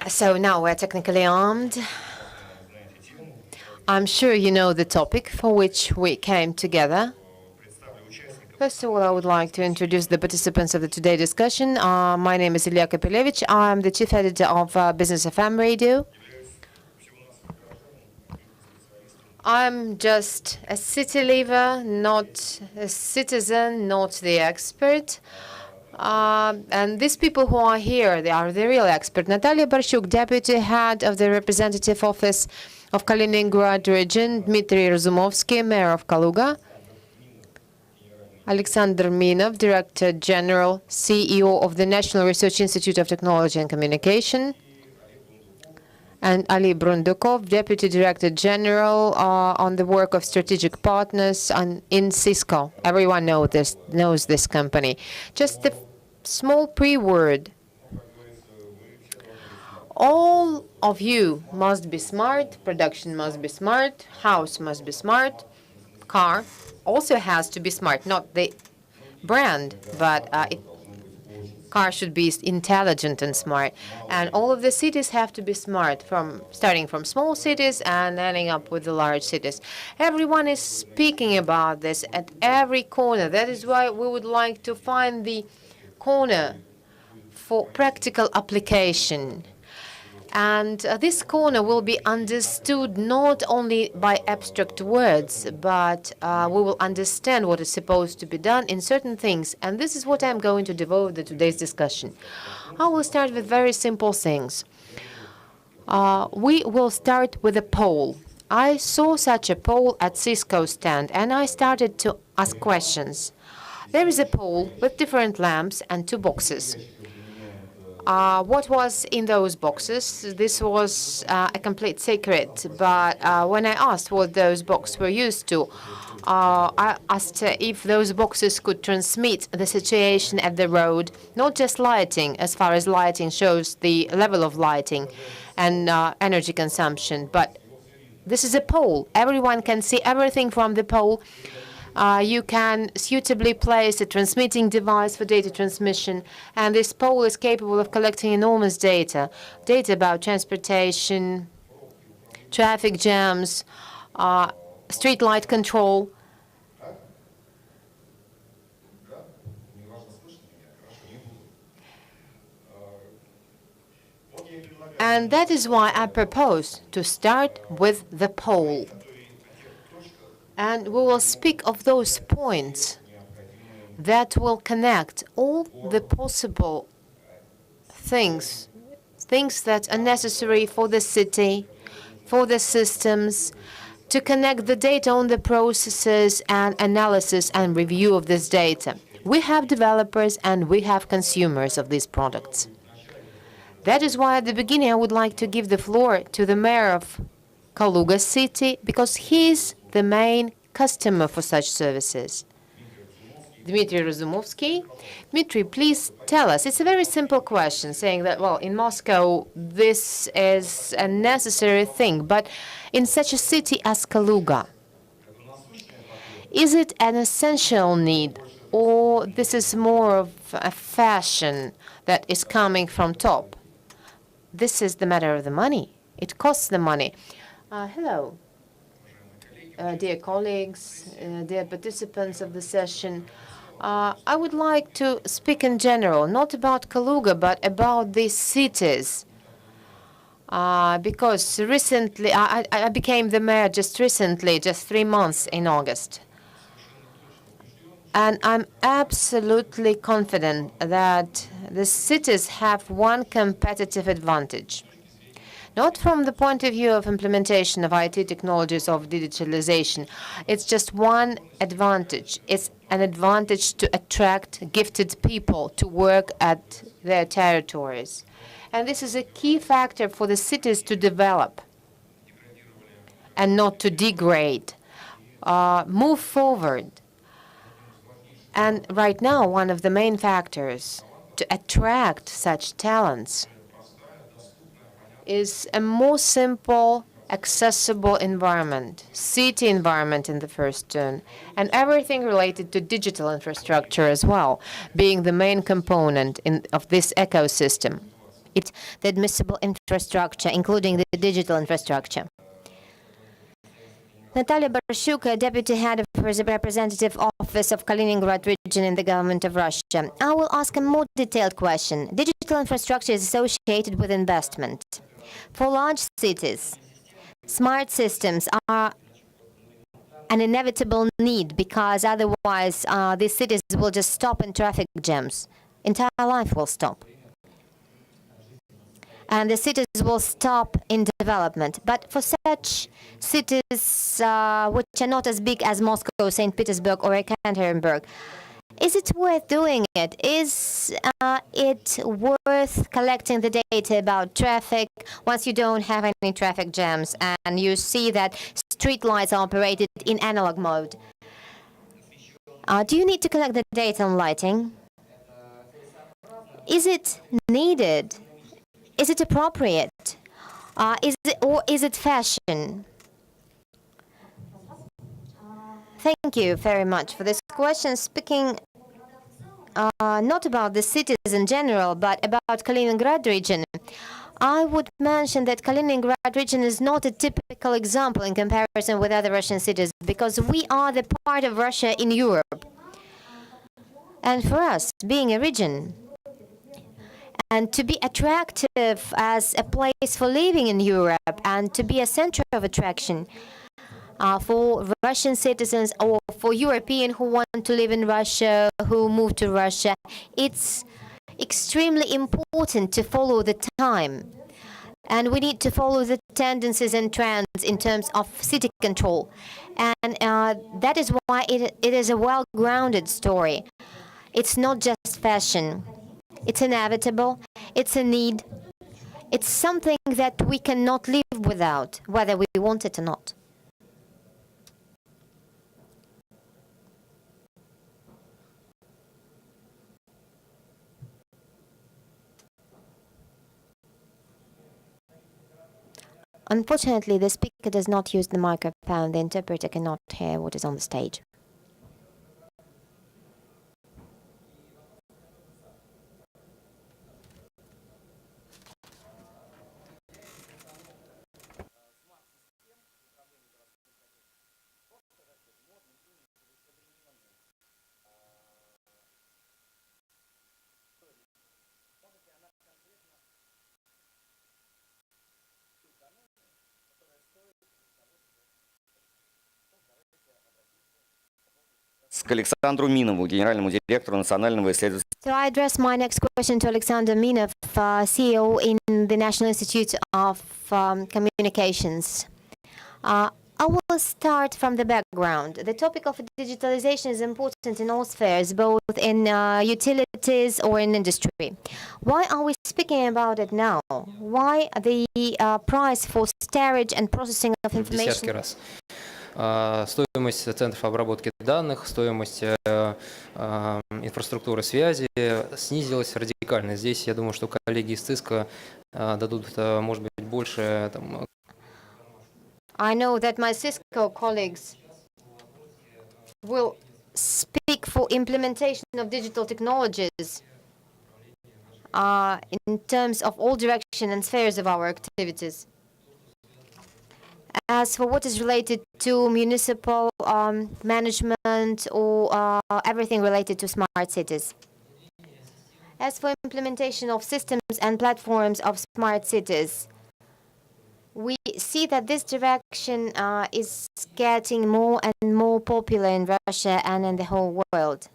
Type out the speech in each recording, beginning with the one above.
So now we're technically armed. I'm sure you know the topic for which we came together. First of all, I would like to introduce the participants of the today's discussion. My name is Ilya Kapilevich. I'm the chief editor of Business FM Radio. I'm just a city leaver, not a citizen, not the expert. And these people who are here, they are the real expert. Natalia Barshuk, deputy head of the representative office of Kaliningrad region, Dmitry Razumovsky, mayor of Kaluga, Alexander Minov, director general, CEO of the National Research Institute of Technology and Communication, and Ali Brundukov, deputy director general on the work of strategic partners in Cisco. Everyone knows this company. Just a small pre-word. All of you must be smart, production must be smart, house must be smart, car also has to be smart, not the brand, but car should be intelligent and smart. And all of the cities have to be smart, starting from small cities and ending up with the large cities. Everyone is speaking about this at every corner. That is why we would like to find the corner for practical application. And this corner will be understood not only by abstract words, but we will understand what is supposed to be done in certain things. And this is what I'm going to devote today's discussion. I will start with very simple things. We will start with a poll. I saw such a poll at Cisco stand, and I started to ask questions. There is a poll with different lamps and two boxes. What was in those boxes? This was a complete secret, but when I asked what those boxes were used to, I asked if those boxes could transmit the situation at the road, not just lighting, as far as lighting shows the level of lighting and energy consumption, but this is a pole. Everyone can see everything from the pole. You can suitably place a transmitting device for data transmission, and this pole is capable of collecting enormous data about transportation, traffic jams, street light control. And that is why I propose to start with the pole. And we will speak of those points that will connect all the possible things that are necessary for the city, for the systems, to connect the data on the processes and analysis and review of this data. We have developers and we have consumers of these products. That is why at the beginning I would like to give the floor to the mayor of Kaluga city, because he's the main customer for such services. Dmitry Razumovsky. Dmitry, please tell us. It's a very simple question, saying that, well, in Moscow, this is a necessary thing, but in such a city as Kaluga, is it an essential need, or this is more of a fashion that is coming from top? This is the matter of the money. It costs the money. Hello, dear colleagues, dear participants of the session. I would like to speak in general, not about Kaluga, but about these cities. Because recently, I became the mayor just recently, just 3 months in August. And I'm absolutely confident that the cities have one competitive advantage. Not from the point of view of implementation of IT technologies, of digitalization. It's just one advantage. It's an advantage to attract gifted people to work at their territories. And this is a key factor for the cities to develop and not to degrade, move forward. And right now, one of the main factors to attract such talents is a more simple, accessible environment, city environment in the first turn, and everything related to digital infrastructure as well, being the main component of this ecosystem. the admissible infrastructure, including the digital infrastructure. Natalia Barashuk, Deputy Head of the Representative Office of Kaliningrad Region in the Government of Russia. I will ask a more detailed question. Digital infrastructure is associated with investment. For large cities, smart systems are an inevitable need because otherwise these cities will just stop in traffic jams. Entire life will stop. And the cities will stop in development. But for such cities which are not as big as Moscow, St. Petersburg, or Ekaterinburg, is it worth doing it? Is it worth collecting the data about traffic once you don't have any traffic jams and you see that street lights are operated in analog mode? Do you need to collect the data on lighting? Is it needed? Is it appropriate? Is it fashion? Thank you very much for this question. Speaking not about the cities in general, but about Kaliningrad region, I would mention that Kaliningrad region is not a typical example in comparison with other Russian cities because we are the part of Russia in Europe. And for us, being a region, and to be attractive as a place for living in Europe and to be a center of attraction for Russian citizens or for Europeans who want to live in Russia, who move to Russia, it's extremely important to follow the time. And we need to follow the tendencies and trends in terms of city control. And that is why it is a well-grounded story. It's not just fashion. It's inevitable. It's a need. It's something that we cannot live without, whether we want it or not. Unfortunately, the speaker does not use the microphone. The interpreter cannot hear what is on the stage. К Александру Минову, генеральному директору Национального исследовательского. So I address my next question to Alexander Minov, CEO in the National Institute of Communications. I will start from the background. The topic of digitalization is important in all spheres, both in utilities or in industry. Why are we speaking about it now? Why the price for storage and processing of information? Стоимость центров обработки данных, стоимость инфраструктуры связи снизилась радикально. Здесь, я думаю, что коллеги из ЦИСКа дадут, может быть, больше. I know that my Cisco colleagues will speak for implementation of digital technologies in terms of all direction and spheres of our activities. As for what is related to municipal management or everything related to smart cities. As for implementation of systems and platforms of smart cities, we see that this direction is getting more and more popular in Russia and in the whole world.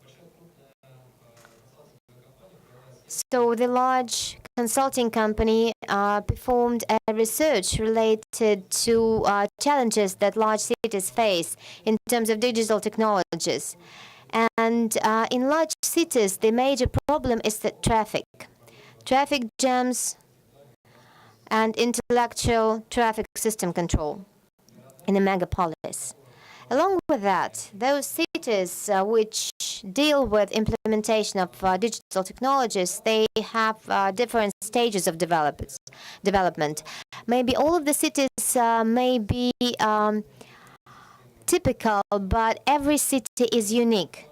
So the large consulting company performed a research related to challenges that large cities face in terms of digital technologies. And in large cities, the major problem is the traffic jams, and intellectual traffic system control in a megapolis. Along with that, those cities which deal with implementation of digital technologies, they have different stages of development. Maybe all of the cities may be typical, but every city is unique.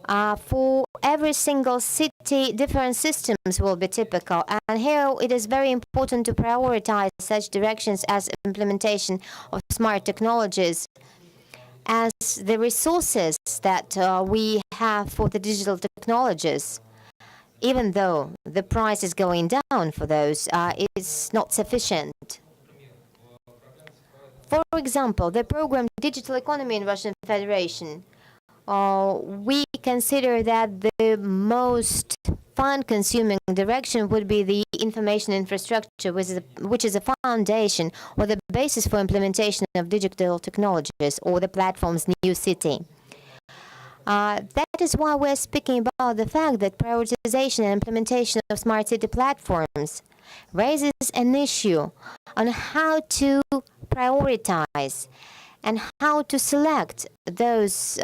For every single city, different systems will be typical. And here it is very important to prioritize such directions as implementation of smart technologies, as the resources that we have for the digital technologies, even though the price is going down for those, is not sufficient. For example, the program Digital Economy in Russian Federation, we consider that the most fund-consuming direction would be the information infrastructure, which is a foundation or the basis for implementation of digital technologies, or the platform's new city. That is why we're speaking about the fact that prioritization and implementation of smart city platforms raises an issue on how to prioritize and how to select those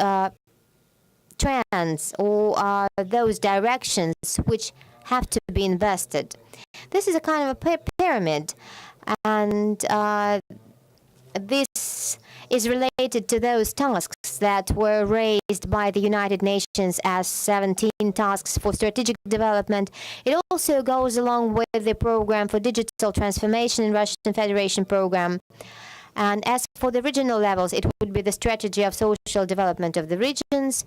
trends or those directions which have to be invested. This is a kind of a pyramid, and this is related to those tasks that were raised by the United Nations as 17 tasks for strategic development. It also goes along with the program for digital transformation in Russian Federation program. And as for the regional levels, it would be the strategy of social development of the regions,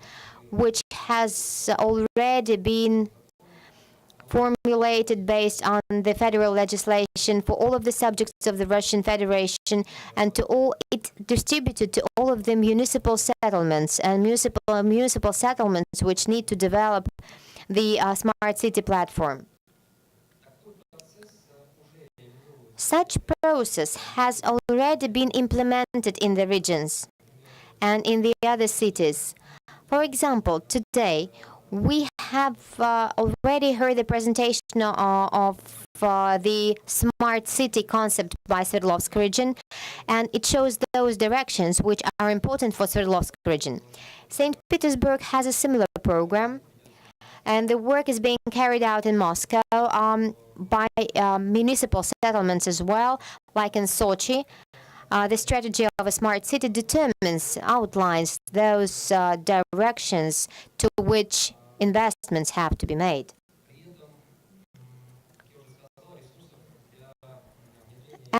which has already been formulated based on the federal legislation for all of the subjects of the Russian Federation, and it distributed to all of the municipal settlements and municipal settlements which need to develop the smart city platform. Such process has already been implemented in the regions and in the other cities. For example, today we have already heard the presentation of the smart city concept by Sverdlovsk region, and it shows those directions which are important for Sverdlovsk region. St. Petersburg has a similar program, and the work is being carried out in Moscow by municipal settlements as well, like in Sochi. The strategy of a smart city outlines those directions to which investments have to be made.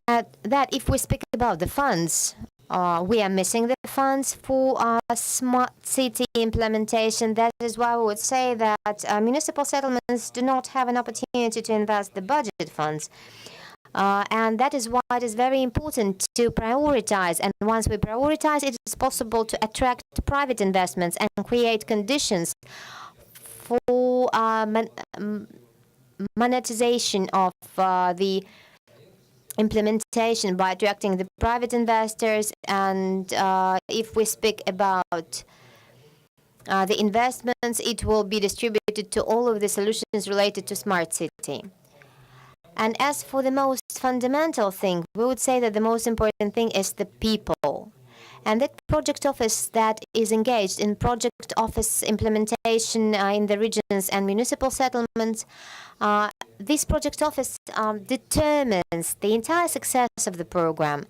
That if we speak about the funds, we are missing the funds for smart city implementation. That is why we would say that municipal settlements do not have an opportunity to invest the budget funds. And that is why it is very important to prioritize. And once we prioritize, it is possible to attract private investments and create conditions for monetization of the implementation by attracting the private investors. And if we speak about the investments, it will be distributed to all of the solutions related to smart city. And as for the most fundamental thing, we would say that the most important thing is the people. And that project office that is engaged in project office implementation in the regions and municipal settlements, this project office determines the entire success of the program.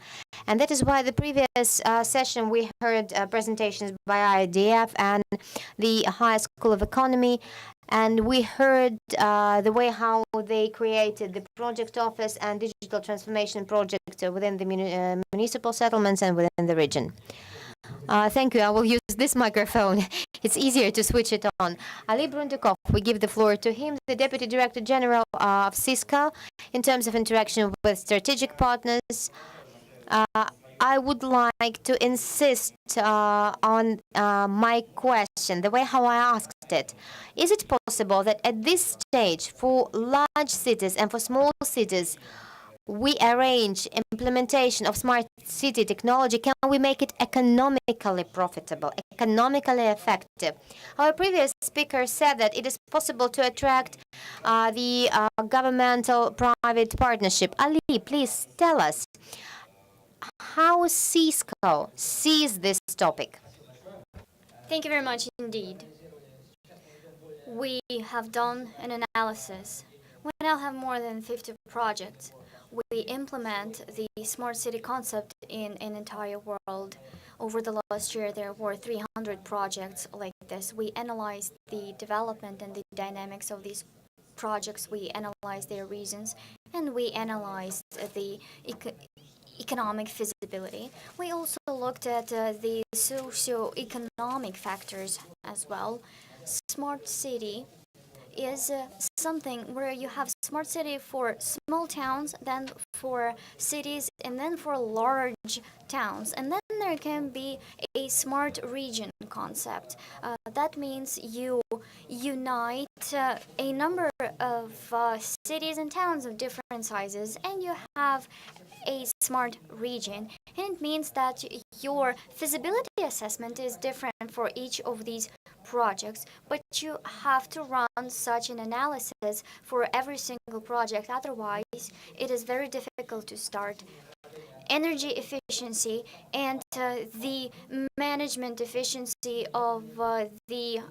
And that is why the previous session we heard presentations by IDF and the High School of Economy, and we heard the way how they created the project office and digital transformation project within the municipal settlements and within the region. Thank you. I will use this microphone. It's easier to switch it on. Ali Brundukov, we give the floor to him, the Deputy Director General of Cisco, in terms of interaction with strategic partners. I would like to insist on my question, the way how I asked it. Is it possible that at this stage, for large cities and for small cities, we arrange implementation of smart city technology? Can we make it economically profitable, economically effective? Our previous speaker said that it is possible to attract the governmental-private partnership. Ali, please tell us how Cisco sees this topic. Thank you very much indeed. We have done an analysis. We now have more than 50 projects. We implement the smart city concept in an entire world. Over the last year, there were 300 projects like this. We analyze the development and the dynamics of these projects. We analyze their reasons, and we analyze the economic feasibility. We also looked at the socio-economic factors as well. Smart city is something where you have smart city for small towns, then for cities, and then for large towns. And then there can be a smart region concept. That means you unite a number of cities and towns of different sizes, and you have a smart region. And it means that your feasibility assessment is different for each of these projects, but you have to run such an analysis for every single project. Otherwise, it is very difficult to start. Energy efficiency and the management efficiency of the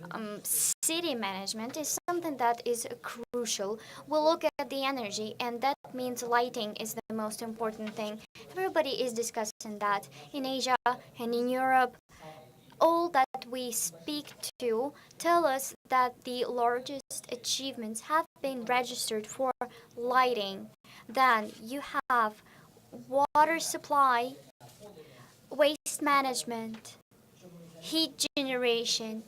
city management is something that is crucial. We'll look at the energy, and that means lighting is the most important thing. Everybody is discussing that in Asia and in Europe. All that we speak to tell us that the largest achievements have been registered for lighting. Then you have water supply, waste management, heat generation.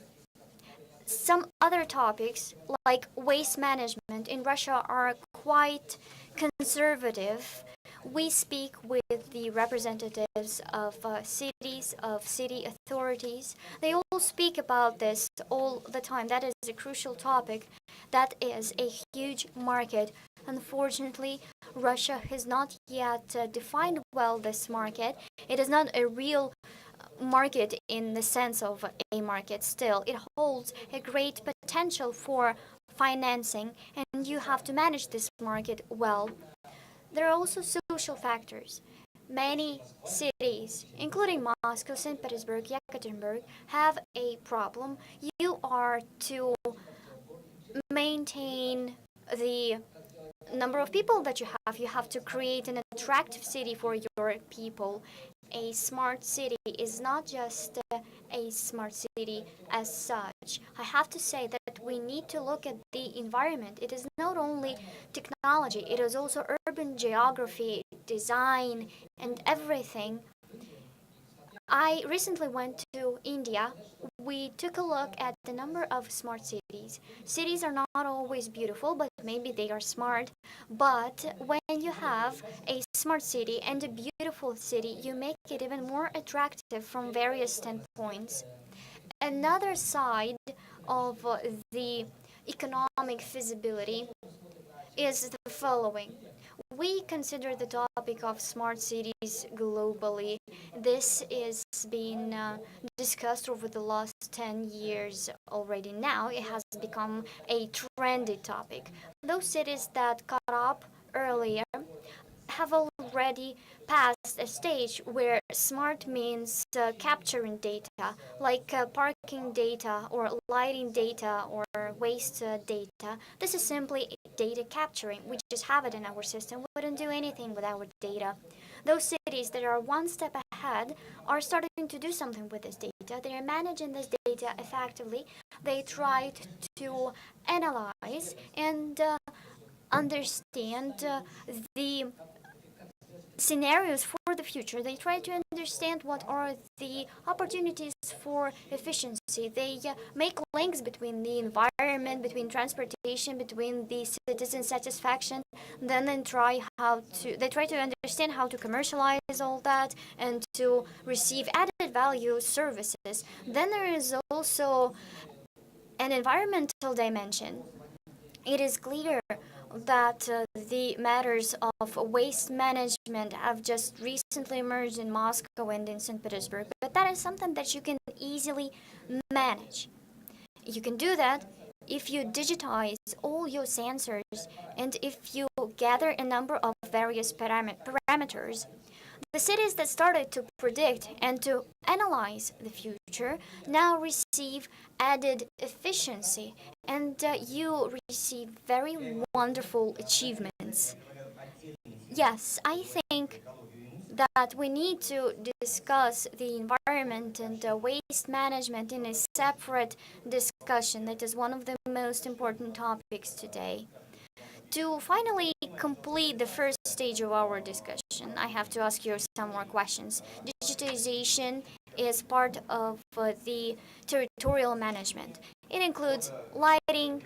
Some other topics like waste management in Russia are quite conservative. We speak with the representatives of cities, of city authorities. They all speak about this all the time. That is a crucial topic. That is a huge market. Unfortunately, Russia has not yet defined well this market. It is not a real market in the sense of a market. Still, it holds a great potential for financing, and you have to manage this market well. There are also social factors. Many cities, including Moscow, St. Petersburg, Yekaterinburg, have a problem. You are to maintain the number of people that you have. You have to create an attractive city for your people. A smart city is not just a smart city as such. I have to say that we need to look at the environment. It is not only technology, it is also urban geography, design, and everything. I recently went to India. We took a look at the number of smart cities. Cities are not always beautiful, but maybe they are smart. But when you have a smart city and a beautiful city, you make it even more attractive from various standpoints. Another side of the economic feasibility is the following. We consider the topic of smart cities globally. This is being discussed over the last 10 years already. Now it has become a trendy topic. Those cities that caught up earlier have already passed a stage where smart means capturing data, like parking data or lighting data or waste data. This is simply data capturing. We just have it in our system. We wouldn't do anything with our data. Those cities that are one step ahead are starting to do something with this data. They are managing this data effectively. They tried to analyze and understand the scenarios for the future. They try to understand what are the opportunities for efficiency. They make links between the environment, between transportation, between the citizen satisfaction. Then they try to understand how to commercialize all that and to receive added value services. Then there is also an environmental dimension. It is clear that the matters of waste management have just recently emerged in Moscow and in St. Petersburg, but that is something that you can easily manage. You can do that if you digitize all your sensors and if you gather a number of various parameters. The cities that started to predict and to analyze the future now receive added efficiency, and you receive very wonderful achievements. Yes, I think that we need to discuss the environment and waste management in a separate discussion. That is one of the most important topics today. To finally complete the first stage of our discussion, I have to ask you some more questions. Digitization is part of the territorial management. It includes lighting,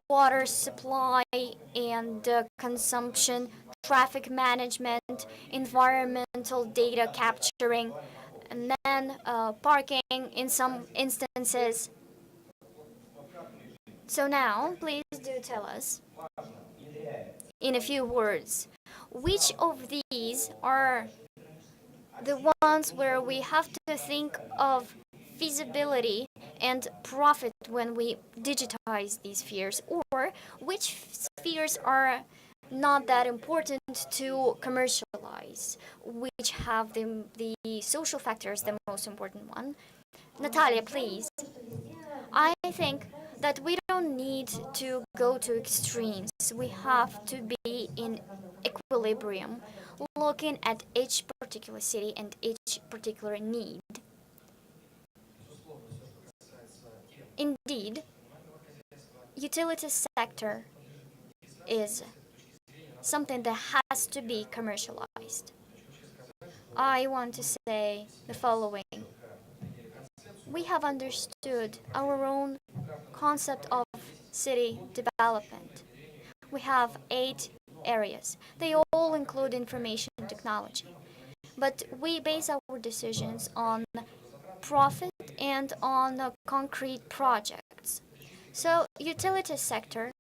water supply and consumption, traffic management, environmental data capturing, and then parking in some instances. So now, please do tell us, in a few words, which of these are the ones where we have to think of feasibility and profit when we digitize these spheres, or which spheres are not that important to commercialize, which have the social factors the most important one. Natalia, please. I think that we don't need to go to extremes. We have to be in equilibrium, looking at each particular city and each particular need. Indeed, utility sector is something that has to be commercialized. I want to say the following. We have understood our own concept of city development. We have 8 areas. They all include information technology. But we base our decisions on profit and on concrete projects. So utility sector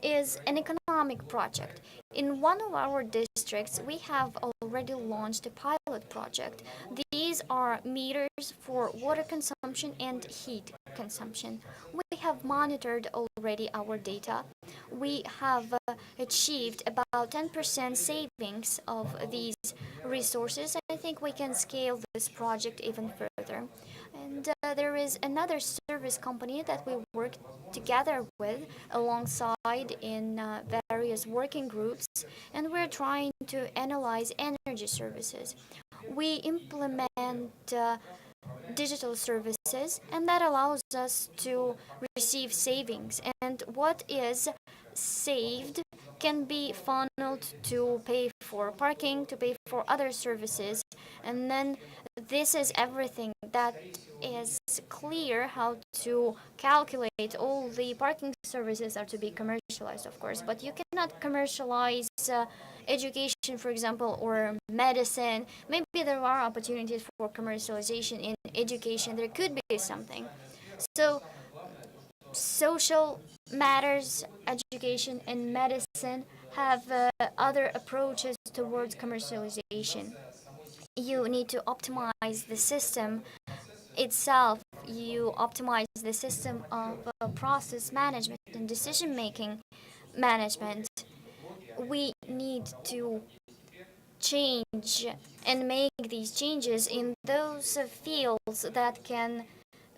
is an economic project. In one of our districts, we have already launched a pilot project. These are meters for water consumption and heat consumption. We have monitored already our data. We have achieved about 10% savings of these resources. I think we can scale this project even further. And there is another service company that we work together with alongside in various working groups, and we're trying to analyze energy services. We implement digital services, and that allows us to receive savings. And what is saved can be funneled to pay for parking, to pay for other services, and then this is everything that is clear how to calculate all the parking services are to be commercialized, of course, but you cannot commercialize education, for example, or medicine. Maybe there are opportunities for commercialization in education. There could be something. So social matters, education, and medicine have other approaches towards commercialization. You need to optimize the system itself. You optimize the system of process management and decision making management. We need to change and make these changes in those fields that can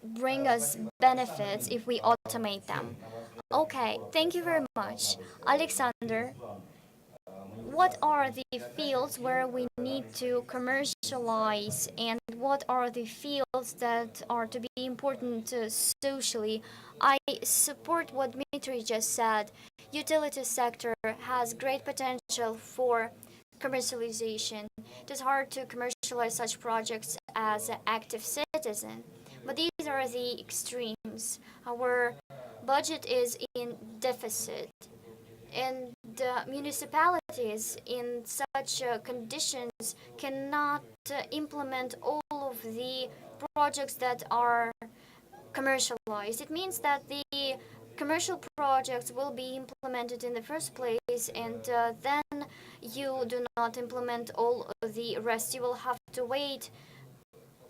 bring us benefits if we automate them. Okay, thank you very much. Alexander, what are the fields where we need to commercialize and what are the fields that are to be important socially? I support what Dmitry just said. Utility sector has great potential for commercialization. It is hard to commercialize such projects as an active citizen, but these are the extremes. Our budget is in deficit, and municipalities in such conditions cannot implement all of the projects that are commercialized. It means that the commercial projects will be implemented in the first place, and then you do not implement all of the rest. You will have to wait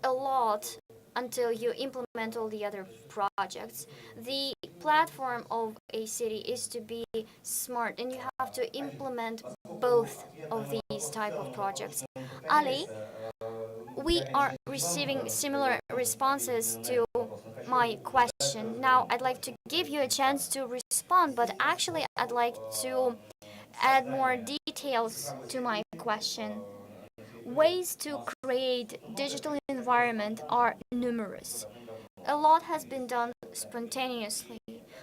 a lot until you implement all the other projects. The platform of a city is to be smart, and you have to implement both of these type of projects. Ali, we are receiving similar responses to my question. Now I'd like to give you a chance to respond, but actually I'd like to add more details to my question. Ways to create digital environment are numerous. A lot has been done spontaneously.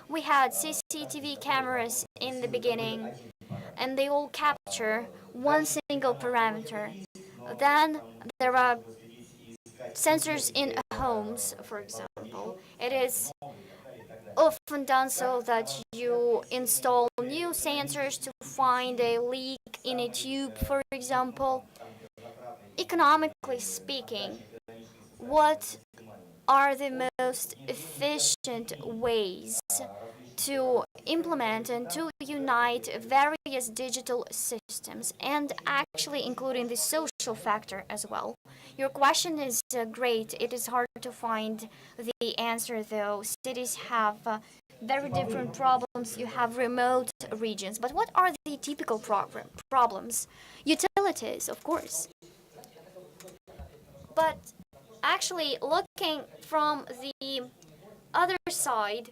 We had CCTV cameras in the beginning, and they all capture one single parameter. Then there are sensors in homes, for example. It is often done so that you install new sensors to find a leak in a tube, for example. Economically speaking, what are the most efficient ways to implement and to unite various digital systems, and actually including the social factor as well? Your question is great. It is hard to find the answer, though. Cities have very different problems. You have remote regions. But what are the typical problems? Utilities, of course. But actually, looking from the other side,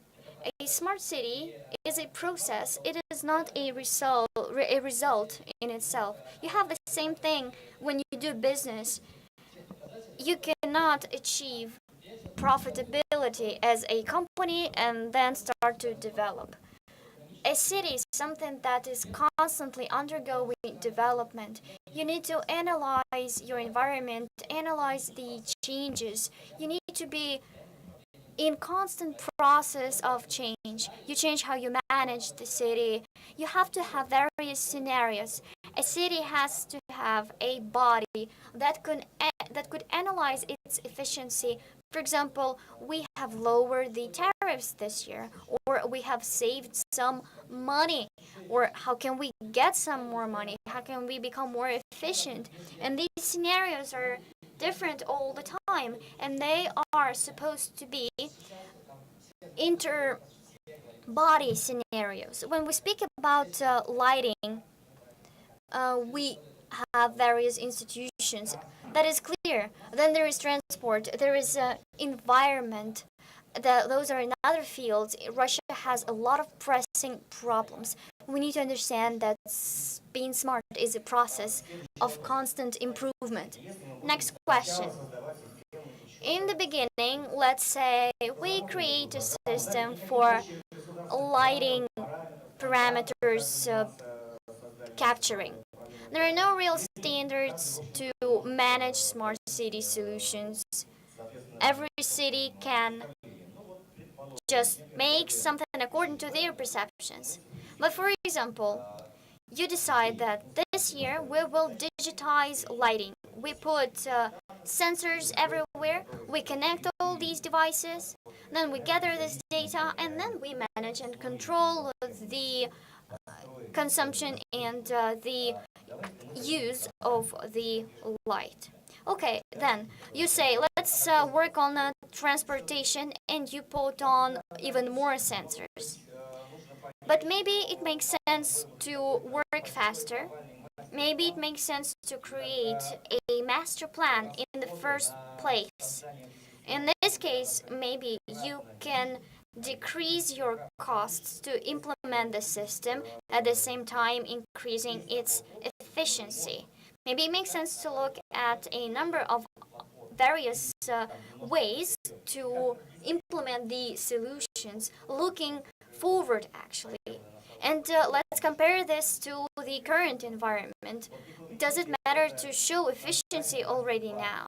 a smart city is a process. It is not a result in itself. You have the same thing when you do business. You cannot achieve profitability as a company and then start to develop. A city is something that is constantly undergoing development. You need to analyze your environment, analyze the changes. You need to be in constant process of change. You change how you manage the city. You have to have various scenarios. A city has to have a body that could analyze its efficiency. For example, we have lowered the tariffs this year, or we have saved some money, or how can we get some more money? How can we become more efficient? And these scenarios are different all the time, and they are supposed to be inter body scenarios. When we speak about lighting, we have various institutions. That is clear. Then there is transport, there is environment. Those are in other fields. Russia has a lot of pressing problems. We need to understand that being smart is a process of constant improvement. Next question. In the beginning, let's say we create a system for lighting parameters capturing. There are no real standards to manage smart city solutions. Every city can just make something according to their perceptions. But for example, you decide that this year we will digitize lighting. We put sensors everywhere, we connect all these devices, then we gather this data, and then we manage and control the consumption and the use of the light. Okay, then you say let's work on transportation, and you put on even more sensors. But maybe it makes sense to work faster. Maybe it makes sense to create a master plan in the first place. In this case, maybe you can decrease your costs to implement the system, at the same time increasing its efficiency. Maybe it makes sense to look at a number of various ways to implement the solutions, looking forward actually. And let's compare this to the current environment. Does it matter to show efficiency already now?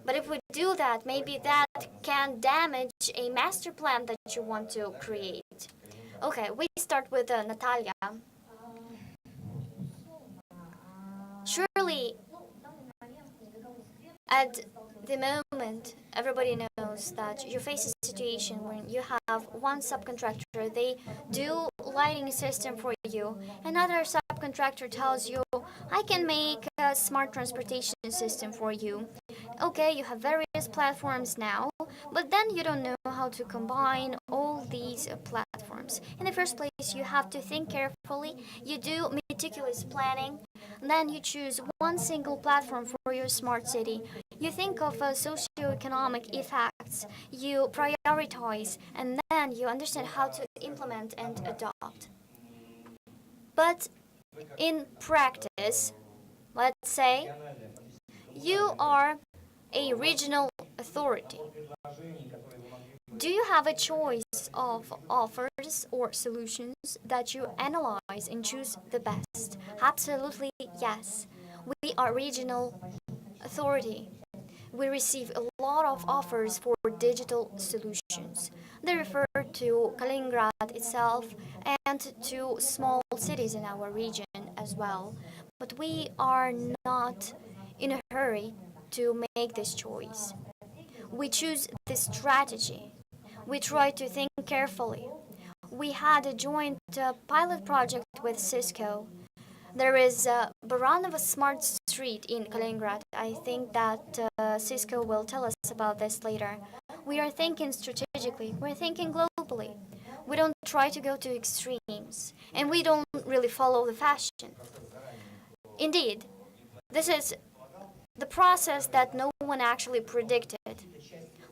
But if we do that, maybe that can damage a master plan that you want to create. Okay, we start with Natalia. Surely, at the moment, everybody knows that you face a situation when you have one subcontractor, they do lighting system for you. Another subcontractor tells you, I can make a smart transportation system for you. Okay, you have various platforms now, but then you don't know how to combine all these platforms. In the first place, you have to think carefully, you do meticulous planning, then you choose one single platform for your smart city. You think of socioeconomic effects, you prioritize, and then you understand how to implement and adopt. But in practice, let's say You are a regional authority. Do you have a choice of offers or solutions that you analyze and choose the best? Absolutely yes. We are regional authority. We receive a lot of offers for digital solutions. They refer to Kaliningrad itself and to small cities in our region as well. But we are not in a hurry to make this choice. We choose this strategy. We try to think carefully. We had a joint pilot project with Cisco. There is Baranova Smart Street in Kaliningrad. I think that Cisco will tell us about this later. We are thinking strategically. We're thinking globally. We don't try to go to extremes, and we don't really follow the fashion. Indeed, this is the process that no one actually predicted.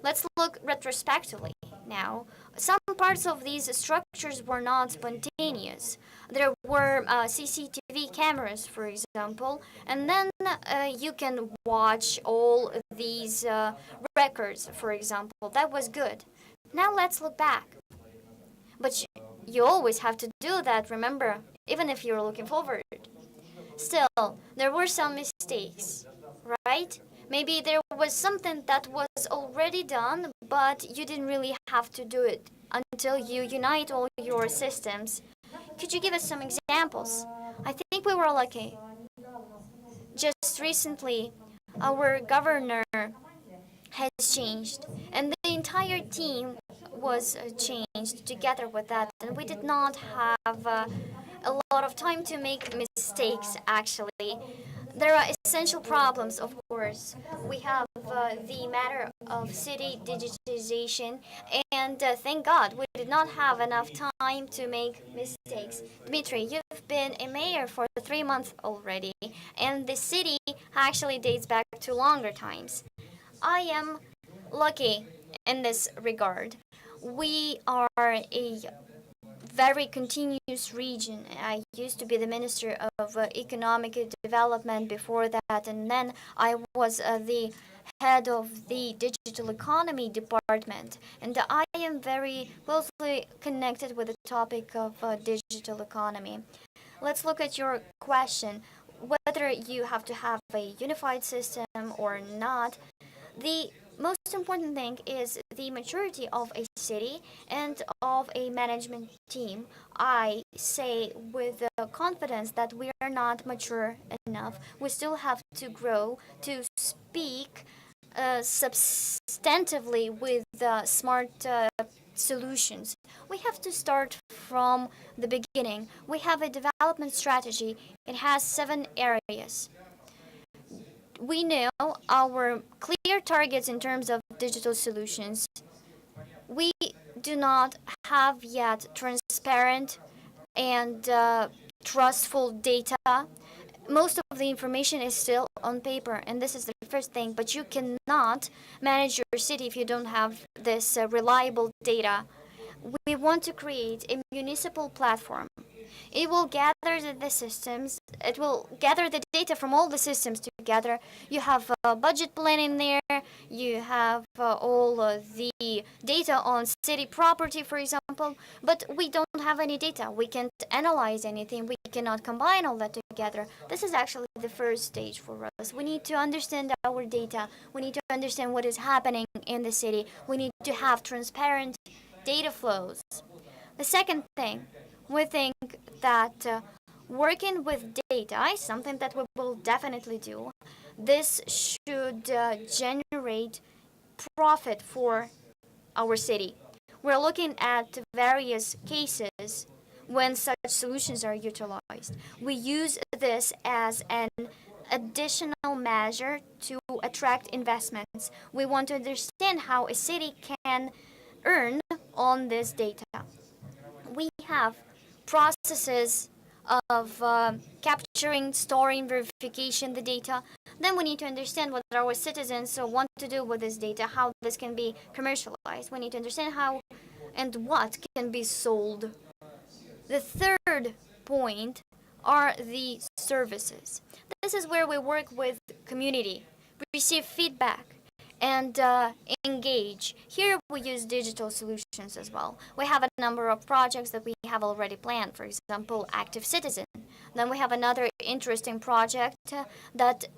Let's look retrospectively now. Some parts of these structures were not spontaneous. There were CCTV cameras, for example, and then you can watch all these records, for example. That was good. Now let's look back. But you always have to do that, remember, even if you're looking forward. Still, there were some mistakes, right? Maybe there was something that was already done, but you didn't really have to do it until you unite all your systems. Could you give us some examples? I think we were lucky. Just recently, our governor has changed, and the entire team was changed together with that, and we did not have a lot of time to make mistakes actually. There are essential problems, of course. We have the matter of city digitization, and thank God we did not have enough time to make mistakes. Dmitry, you've been a mayor for 3 months already, and the city actually dates back to longer times. I am lucky in this regard. We are a very continuous region. I used to be the Minister of Economic Development before that, and then I was the head of the Digital Economy Department, and I am very closely connected with the topic of digital economy. Let's look at your question, whether you have to have a unified system or not. The most important thing is the maturity of a city and of a management team. I say with confidence that we are not mature enough. We still have to grow to speak substantively with smart solutions. We have to start from the beginning. We have a development strategy. It has 7 areas. We know our clear targets in terms of digital solutions. We do not have yet transparent and trustful data. Most of the information is still on paper, and this is the first thing, but you cannot manage your city if you don't have this reliable data. We want to create a municipal platform. It will gather the systems. It will gather the data from all the systems together. You have budget planning there. You have all the data on city property, for example. But we don't have any data. We can't analyze anything. We cannot combine all that together. This is actually the first stage for us. We need to understand our data. We need to understand what is happening in the city. We need to have transparent data flows. The second thing, we think that working with data is something that we will definitely do. This should generate profit for our city. We're looking at various cases when such solutions are utilized. We use this as an additional measure to attract investments. We want to understand how a city can earn on this data. We have processes of capturing, storing, verification the data. Then we need to understand what our citizens want to do with this data, how this can be commercialized. We need to understand how and what can be sold. The third point are the services. This is where we work with community. receive feedback, and engage. Here we use digital solutions as well. We have a number of projects that we have already planned, for example, Active Citizen. Then we have another interesting project that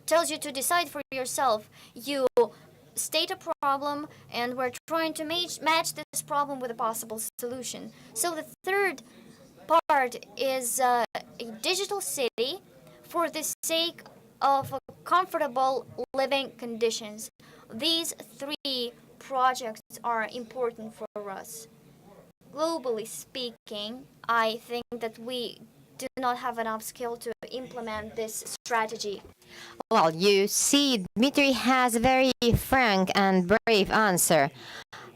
tells you to decide for yourself. You state a problem, and we're trying to match this problem with a possible solution. So the third part is a digital city for the sake of comfortable living conditions. These three projects are important for us. Globally speaking, I think that we do not have enough skill to implement this strategy. Well, you see, Dmitry has a very frank and brave answer.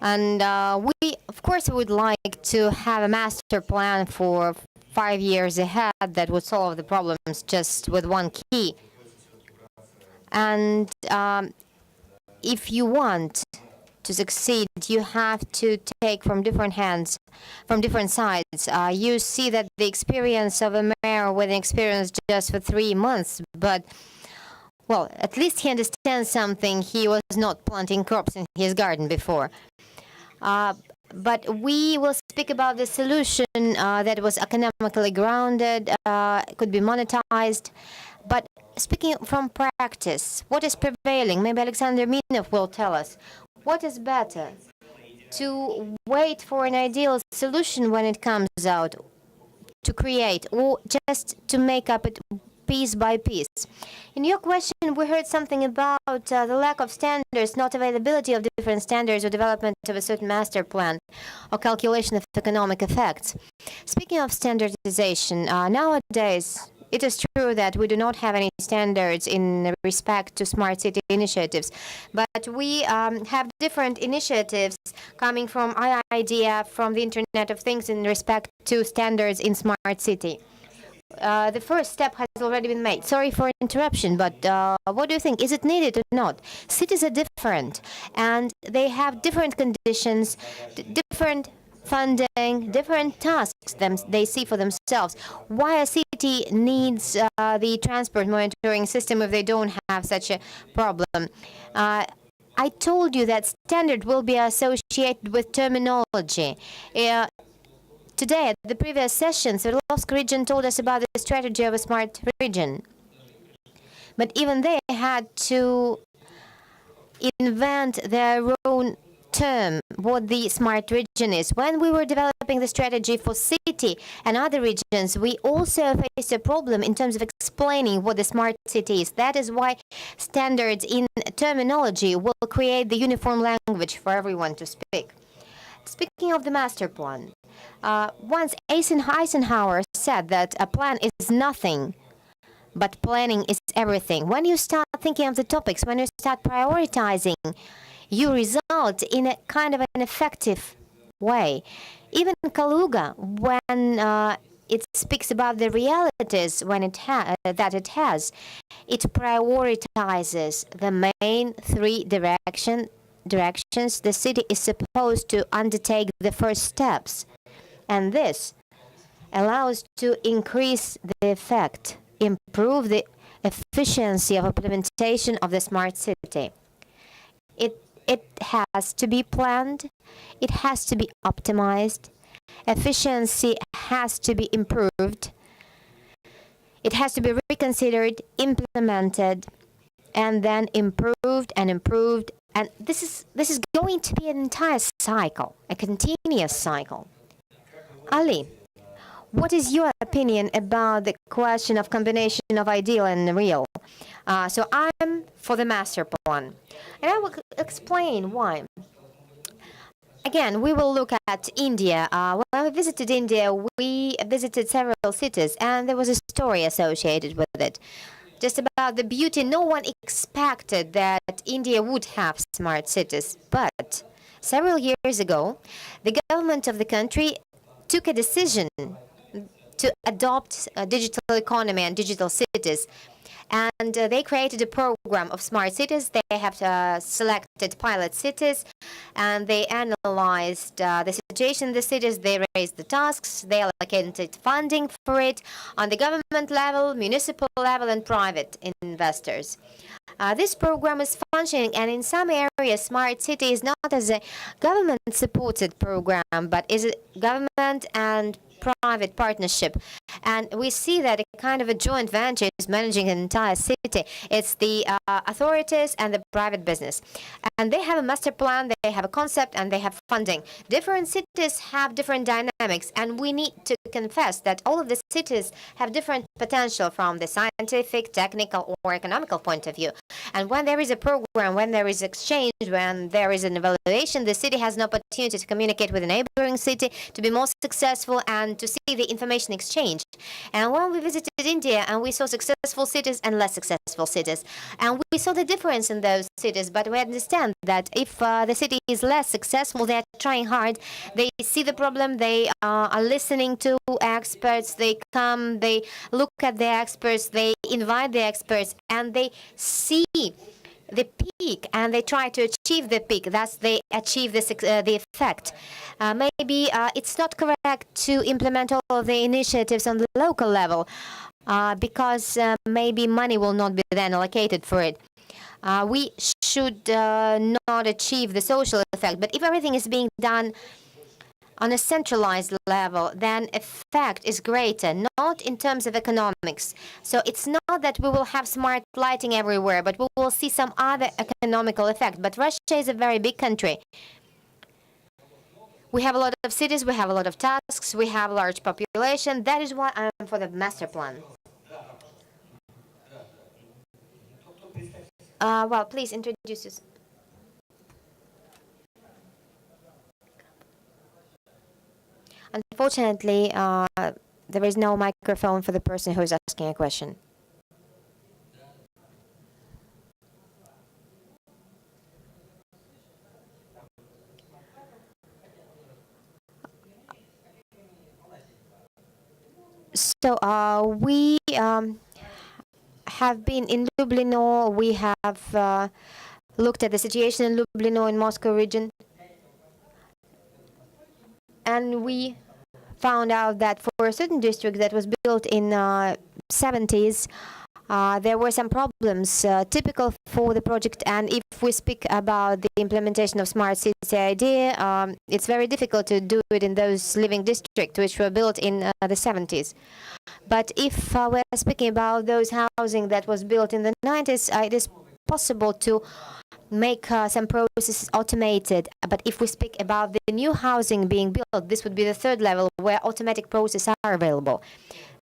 And we, of course, would like to have a master plan for 5 years ahead that would solve the problems just with one key. And if you want to succeed, you have to take from different hands, from different sides. You see that the experience of a mayor with an experience just for 3 months, but well, at least he understands something. He was not planting crops in his garden before. But we will speak about the solution that was economically grounded, could be monetized. But speaking from practice, what is prevailing? Maybe Alexander Minov will tell us. What is better? To wait for an ideal solution when it comes out, to create, or just to make up it piece by piece? In your question, we heard something about the lack of standards, not availability of different standards or development of a certain master plan or calculation of economic effects. Speaking of standardization, nowadays, it is true that we do not have any standards in respect to smart city initiatives, but we have different initiatives coming from idea from the Internet of Things in respect to standards in smart city. The first step has already been made. Sorry for interruption, but what do you think? Is it needed or not? Cities are different, and they have different conditions, different funding, different tasks they see for themselves. Why a city needs the transport monitoring system if they don't have such a problem? I told you that standard will be associated with terminology. Today, at the previous session, Sverdlovsk region told us about the strategy of a smart region. But even they had to invent their own term, what the smart region is. When we were developing the strategy for city and other regions, we also faced a problem in terms of explaining what the smart city is. That is why standards in terminology will create the uniform language for everyone to speak. Speaking of the master plan, once Eisenhower said that a plan is nothing, but planning is everything. When you start thinking of the topics, when you start prioritizing, you result in a kind of an effective way. Even Kaluga, when it speaks about the realities when that it has, it prioritizes the main three directions the city is supposed to undertake the first steps. And this allows to increase the effect, improve the efficiency of implementation of the smart city. It has to be planned, it has to be optimized, efficiency has to be improved, it has to be reconsidered, implemented, and then improved and improved. And this is going to be an entire cycle, a continuous cycle. Ali, what is your opinion about the question of combination of ideal and real? So I'm for the master plan, and I will explain why. Again, we will look at India. When we visited India, we visited several cities, and there was a story associated with it. Just about the beauty. No one expected that India would have smart cities, but several years ago, the government of the country took a decision to adopt a digital economy and digital cities. And they created a program of smart cities. They have selected pilot cities, and they analyzed the situation in the cities. They raised the tasks. They allocated funding for it on the government level, municipal level, and private investors. This program is functioning, and in some areas, Smart City is not as a government-supported program, but is a government and private partnership. And we see that a kind of a joint venture is managing an entire city. It's the authorities and the private business. And they have a master plan, they have a concept, and they have funding. Different cities have different dynamics, and we need to confess that all of the cities have different potential from the scientific, technical, or economical point of view. And when there is a program, when there is exchange, when there is an evaluation, the city has an opportunity to communicate with a neighboring city, to be more successful, and to see the information exchange. And when we visited India, and we saw successful cities and less successful cities, and we saw the difference in those cities, but we understand that if the city is less successful, they're trying hard, they see the problem, they are listening to experts, they come, they look at the experts, they invite the experts, and they see the peak, and they try to achieve the peak. Thus, they achieve the effect. Maybe it's not correct to implement all of the initiatives on the local level because maybe money will not be then allocated for it. We should not achieve the social effect, but if everything is being done on a centralized level, then effect is greater, not in terms of economics. So it's not that we will have smart lighting everywhere, but we will see some other economical effect. But Russia is a very big country. We have a lot of cities, we have a lot of tasks, we have a large population. That is why I'm for the master plan. Well, please introduce yourself. Unfortunately, there is no microphone for the person who is asking a question. So we have been in Lublino. We have looked at the situation in Lublino in Moscow region. And we found out that for a certain district that was built in 70s, there were some problems typical for the project. And if we speak about the implementation of smart city idea, it's very difficult to do it in those living districts which were built in the 70s. But if we're speaking about those housing that was built in the 90s, it is possible to make some processes automated. But if we speak about the new housing being built, this would be the third level where automatic processes are available.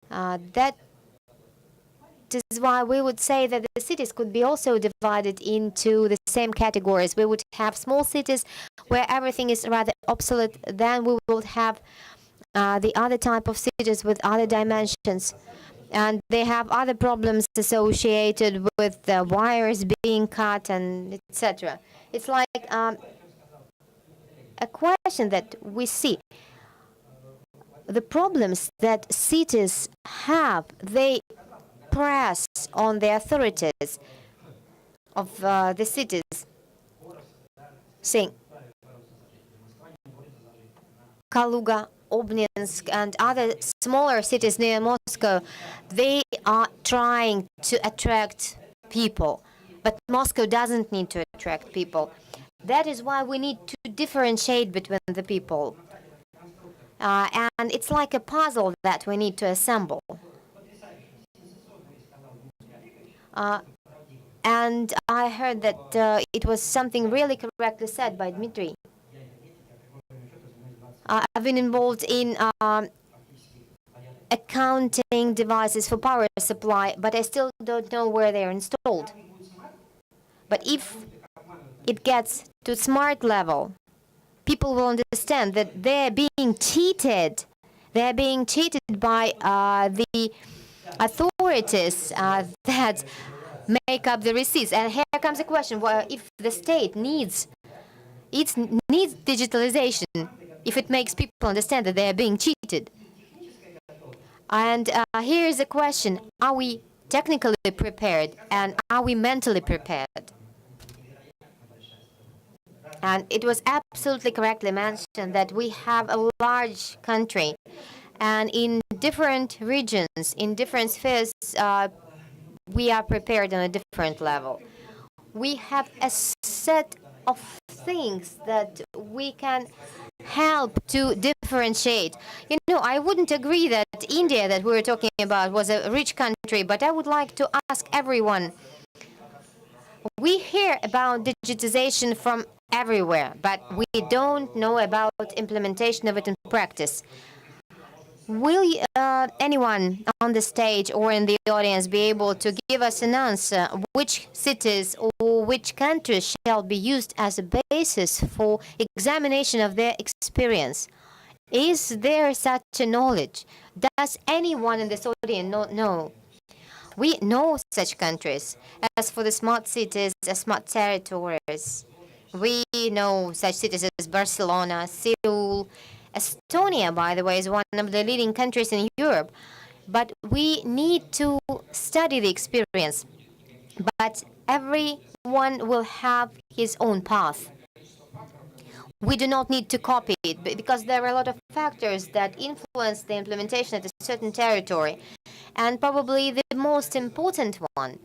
That is why we would say that the cities could be also divided into the same categories. We would have small cities where everything is rather obsolete. Then we would have the other type of cities with other dimensions. And they have other problems associated with the wires being cut and etc. It's like a question that we see. The problems that cities have, they press on the authorities of the cities, saying Kaluga, Obninsk, and other smaller cities near Moscow, they are trying to attract people. But Moscow doesn't need to attract people. That is why we need to differentiate between the people. And it's like a puzzle that we need to assemble. And I heard that it was something really correctly said by Dmitry. I've been involved in accounting devices for power supply, but I still don't know where they're installed. But if it gets to smart level, people will understand that they're being cheated. They're being cheated by the authorities that make up the receipts. And here comes the question: well, if the state needs digitalization, if it makes people understand that they are being cheated. And here is the question: are we technically prepared, and are we mentally prepared? And it was absolutely correctly mentioned that we have a large country, and in different regions, in different spheres, we are prepared on a different level. we have a set of things that we can help to differentiate. I wouldn't agree that India that we were talking about was a rich country, but I would like to ask everyone. We hear about digitization from everywhere, but we don't know about implementation of it in practice. Will anyone on the stage or in the audience be able to give us an answer? Which cities or which countries shall be used as a basis for examination of their experience? Is there such a knowledge? Does anyone in this audience not know? We know such countries. As for the smart cities, the smart territories, we know such cities as Barcelona, Seoul. Estonia, by the way, is one of the leading countries in Europe. But we need to study the experience. But everyone will have his own path. We do not need to copy it because there are a lot of factors that influence the implementation at a certain territory. And probably the most important one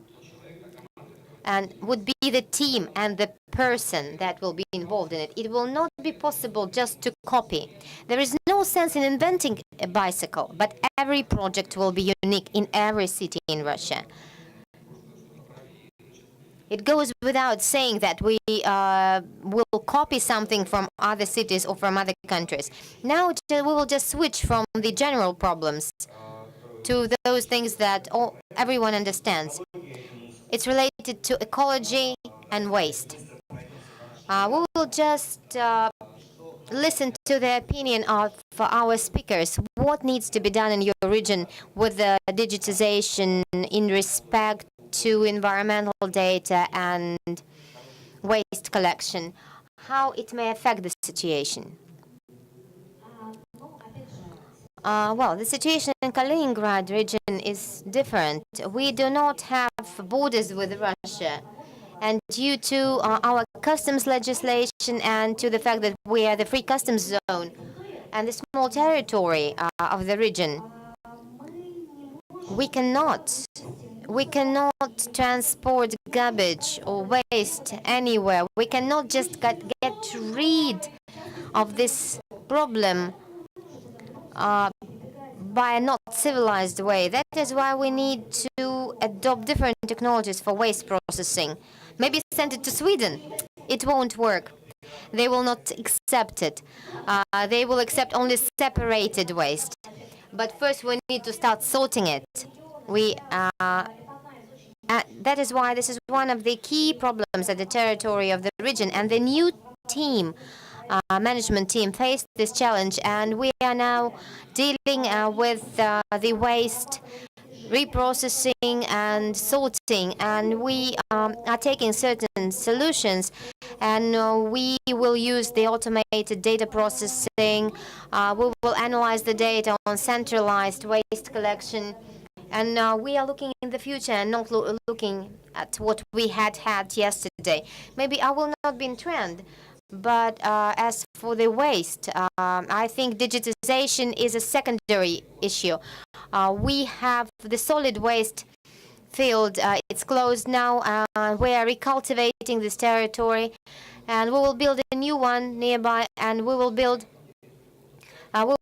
and would be the team and the person that will be involved in it. It will not be possible just to copy. There is no sense in inventing a bicycle, but every project will be unique in every city in Russia. It goes without saying that we will copy something from other cities or from other countries. Now we will just switch from the general problems to those things that everyone understands. It's related to ecology and waste. We will just listen to the opinion of our speakers. What needs to be done in your region with the digitization in respect to environmental data and waste collection? How it may affect the situation? Well, the situation in Kaliningrad region is different. We do not have borders with Russia. And due to our customs legislation and to the fact that we are the free customs zone and the small territory of the region, we cannot transport garbage or waste anywhere. We cannot just get rid of this problem by a not civilized way. That is why we need to adopt different technologies for waste processing. Maybe send it to Sweden. It won't work. They will not accept it. They will accept only separated waste. But first we need to start sorting it. That is why this is one of the key problems at the territory of the region. And the new team, management team, faced this challenge. And we are now dealing with the waste reprocessing and sorting, and we are taking certain solutions, and we will use the automated data processing. We will analyze the data on centralized waste collection, and we are looking in the future and not looking at what we had yesterday. Maybe I will not be in trend, but as for the waste, I think digitization is a secondary issue. We have the solid waste field. It's closed now. We are recultivating this territory, and we will build a new one nearby, and we will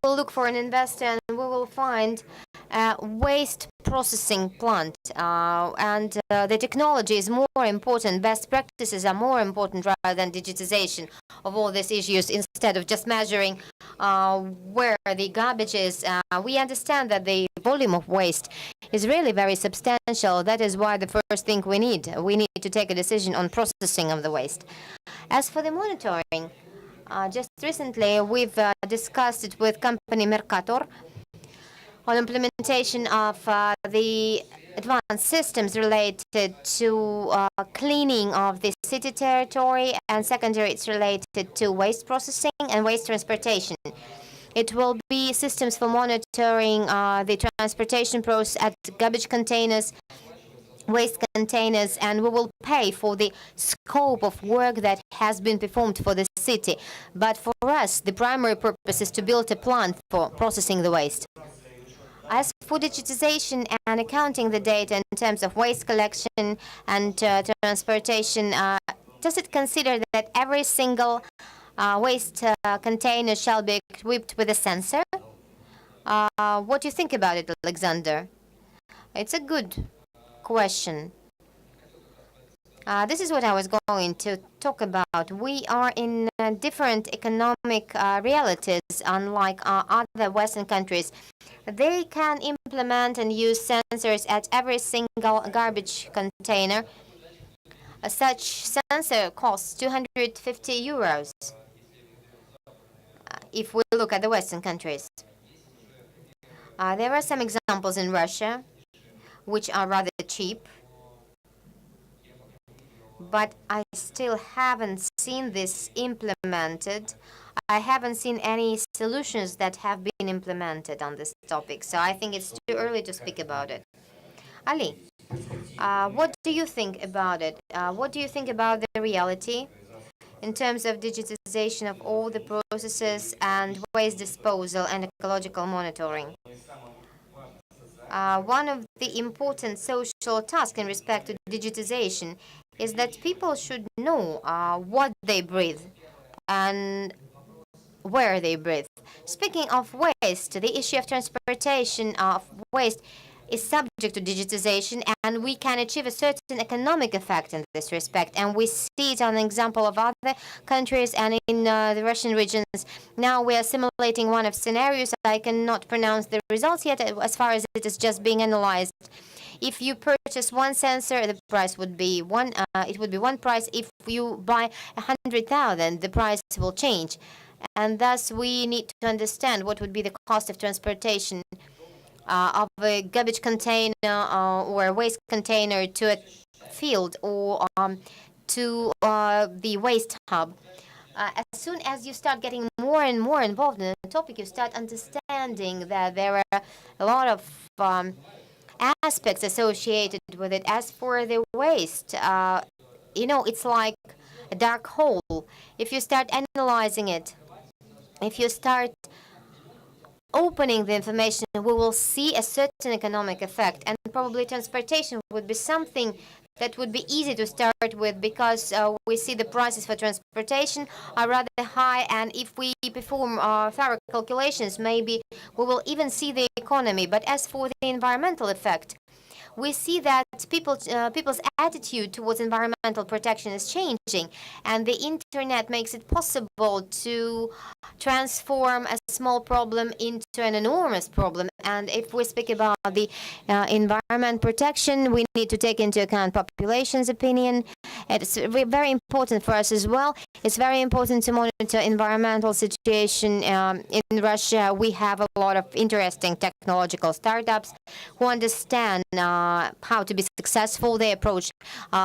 look for an investor, and we will find a waste processing plant. The technology is more important. Best practices are more important rather than digitization of all these issues, instead of just measuring where the garbage is. We understand that the volume of waste is really very substantial. That is why the first thing we need to take a decision on processing of the waste. As for the monitoring, just recently we've discussed it with company Mercator on implementation of the advanced systems related to cleaning of the city territory, and secondary it's related to waste processing and waste transportation. It will be systems for monitoring the transportation process at garbage containers, waste containers, and we will pay for the scope of work that has been performed for the city. But for us, the primary purpose is to build a plant for processing the waste. As for digitization and accounting the data in terms of waste collection and transportation, does it consider that every single waste container shall be equipped with a sensor? What do you think about it, Alexander? It's a good question. This is what I was going to talk about. We are in different economic realities, unlike other Western countries. They can implement and use sensors at every single garbage container. Such sensor costs 250 euros if we look at the Western countries. There are some examples in Russia which are rather cheap, but I still haven't seen this implemented. I haven't seen any solutions that have been implemented on this topic, so I think it's too early to speak about it. Ali, what do you think about it? What do you think about the reality in terms of digitization of all the processes and waste disposal and ecological monitoring? One of the important social tasks in respect to digitization is that people should know what they breathe and where they breathe. Speaking of waste, the issue of transportation of waste is subject to digitization, and we can achieve a certain economic effect in this respect. And we see it on an example of other countries and in the Russian regions. Now we are simulating one of scenarios. I cannot pronounce the results yet, as far as it is just being analyzed. If you purchase one sensor, the price would be one. It would be one price. If you buy 100,000, the price will change, and thus we need to understand what would be the cost of transportation of a garbage container or a waste container to a field or to the waste hub. As soon as you start getting more and more involved in the topic, you start understanding that there are a lot of aspects associated with it. As for the waste, it's like a dark hole. If you start analyzing it, if you start opening the information, we will see a certain economic effect, and probably transportation would be something that would be easy to start with, because we see the prices for transportation are rather high, and if we perform thorough calculations, maybe we will even see the economy. But as for the environmental effect, we see that people's attitude towards environmental protection is changing, and the internet makes it possible to transform a small problem into an enormous problem. And if we speak about the environment protection, we need to take into account population's opinion. It's very important for us as well. It's very important to monitor environmental situation in Russia. We have a lot of interesting technological startups who understand how to be successful. They approach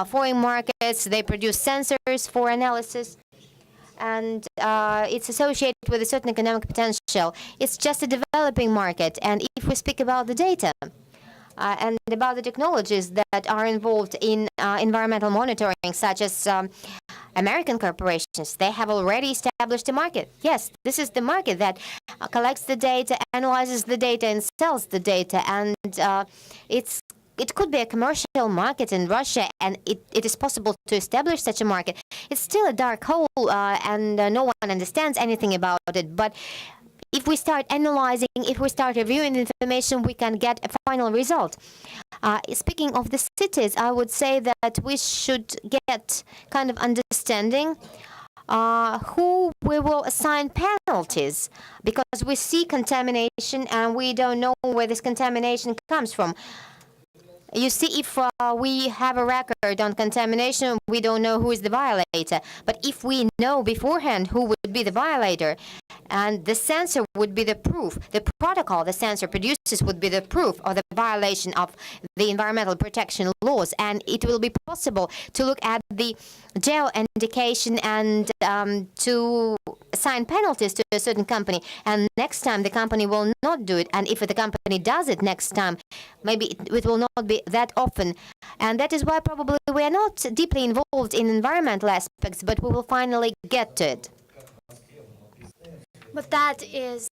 foreign markets. They produce sensors for analysis, and it's associated with a certain economic potential. It's just a developing market. And if we speak about the data and about the technologies that are involved in environmental monitoring, such as American corporations, they have already established a market. Yes, this is the market that collects the data, analyzes the data, and sells the data. And it could be a commercial market in Russia, and it is possible to establish such a market. It's still a dark hole, and no one understands anything about it. But if we start analyzing, if we start reviewing the information, we can get a final result. Speaking of the cities, I would say that we should get kind of understanding who we will assign penalties, because we see contamination and we don't know where this contamination comes from. You see, if we have a record on contamination, we don't know who is the violator. But if we know beforehand who would be the violator, and the sensor would be the proof, the protocol the sensor produces would be the proof of the violation of the environmental protection laws, and it will be possible to look at the geo indication and to assign penalties to a certain company. And next time the company will not do it, and if the company does it next time, maybe it will not be that often. And that is why probably we are not deeply involved in environmental aspects, but we will finally get to it. But that is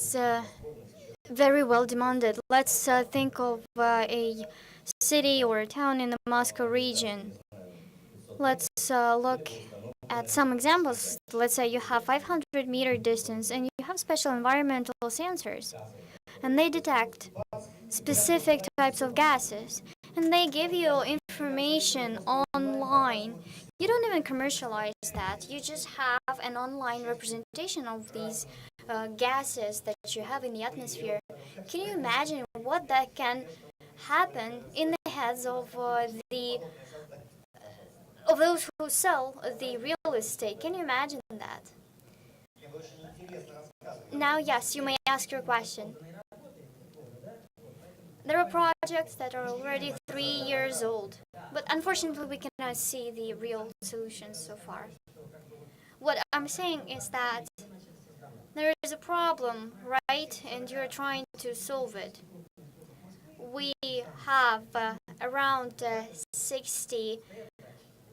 Very well demanded. Let's think of a city or a town in the Moscow region. Let's look at some examples. Let's say you have 500-meter distance and you have special environmental sensors, and they detect specific types of gases, and they give you information online. You don't even commercialize that. You just have an online representation of these gases that you have in the atmosphere. Can you imagine what that can happen in the heads of those who sell the real estate? Can you imagine that? Now, yes, you may ask your question. There are projects that are already 3 years old, but unfortunately we cannot see the real solutions so far. What I'm saying is that there is a problem, right? And you're trying to solve it. We have around 60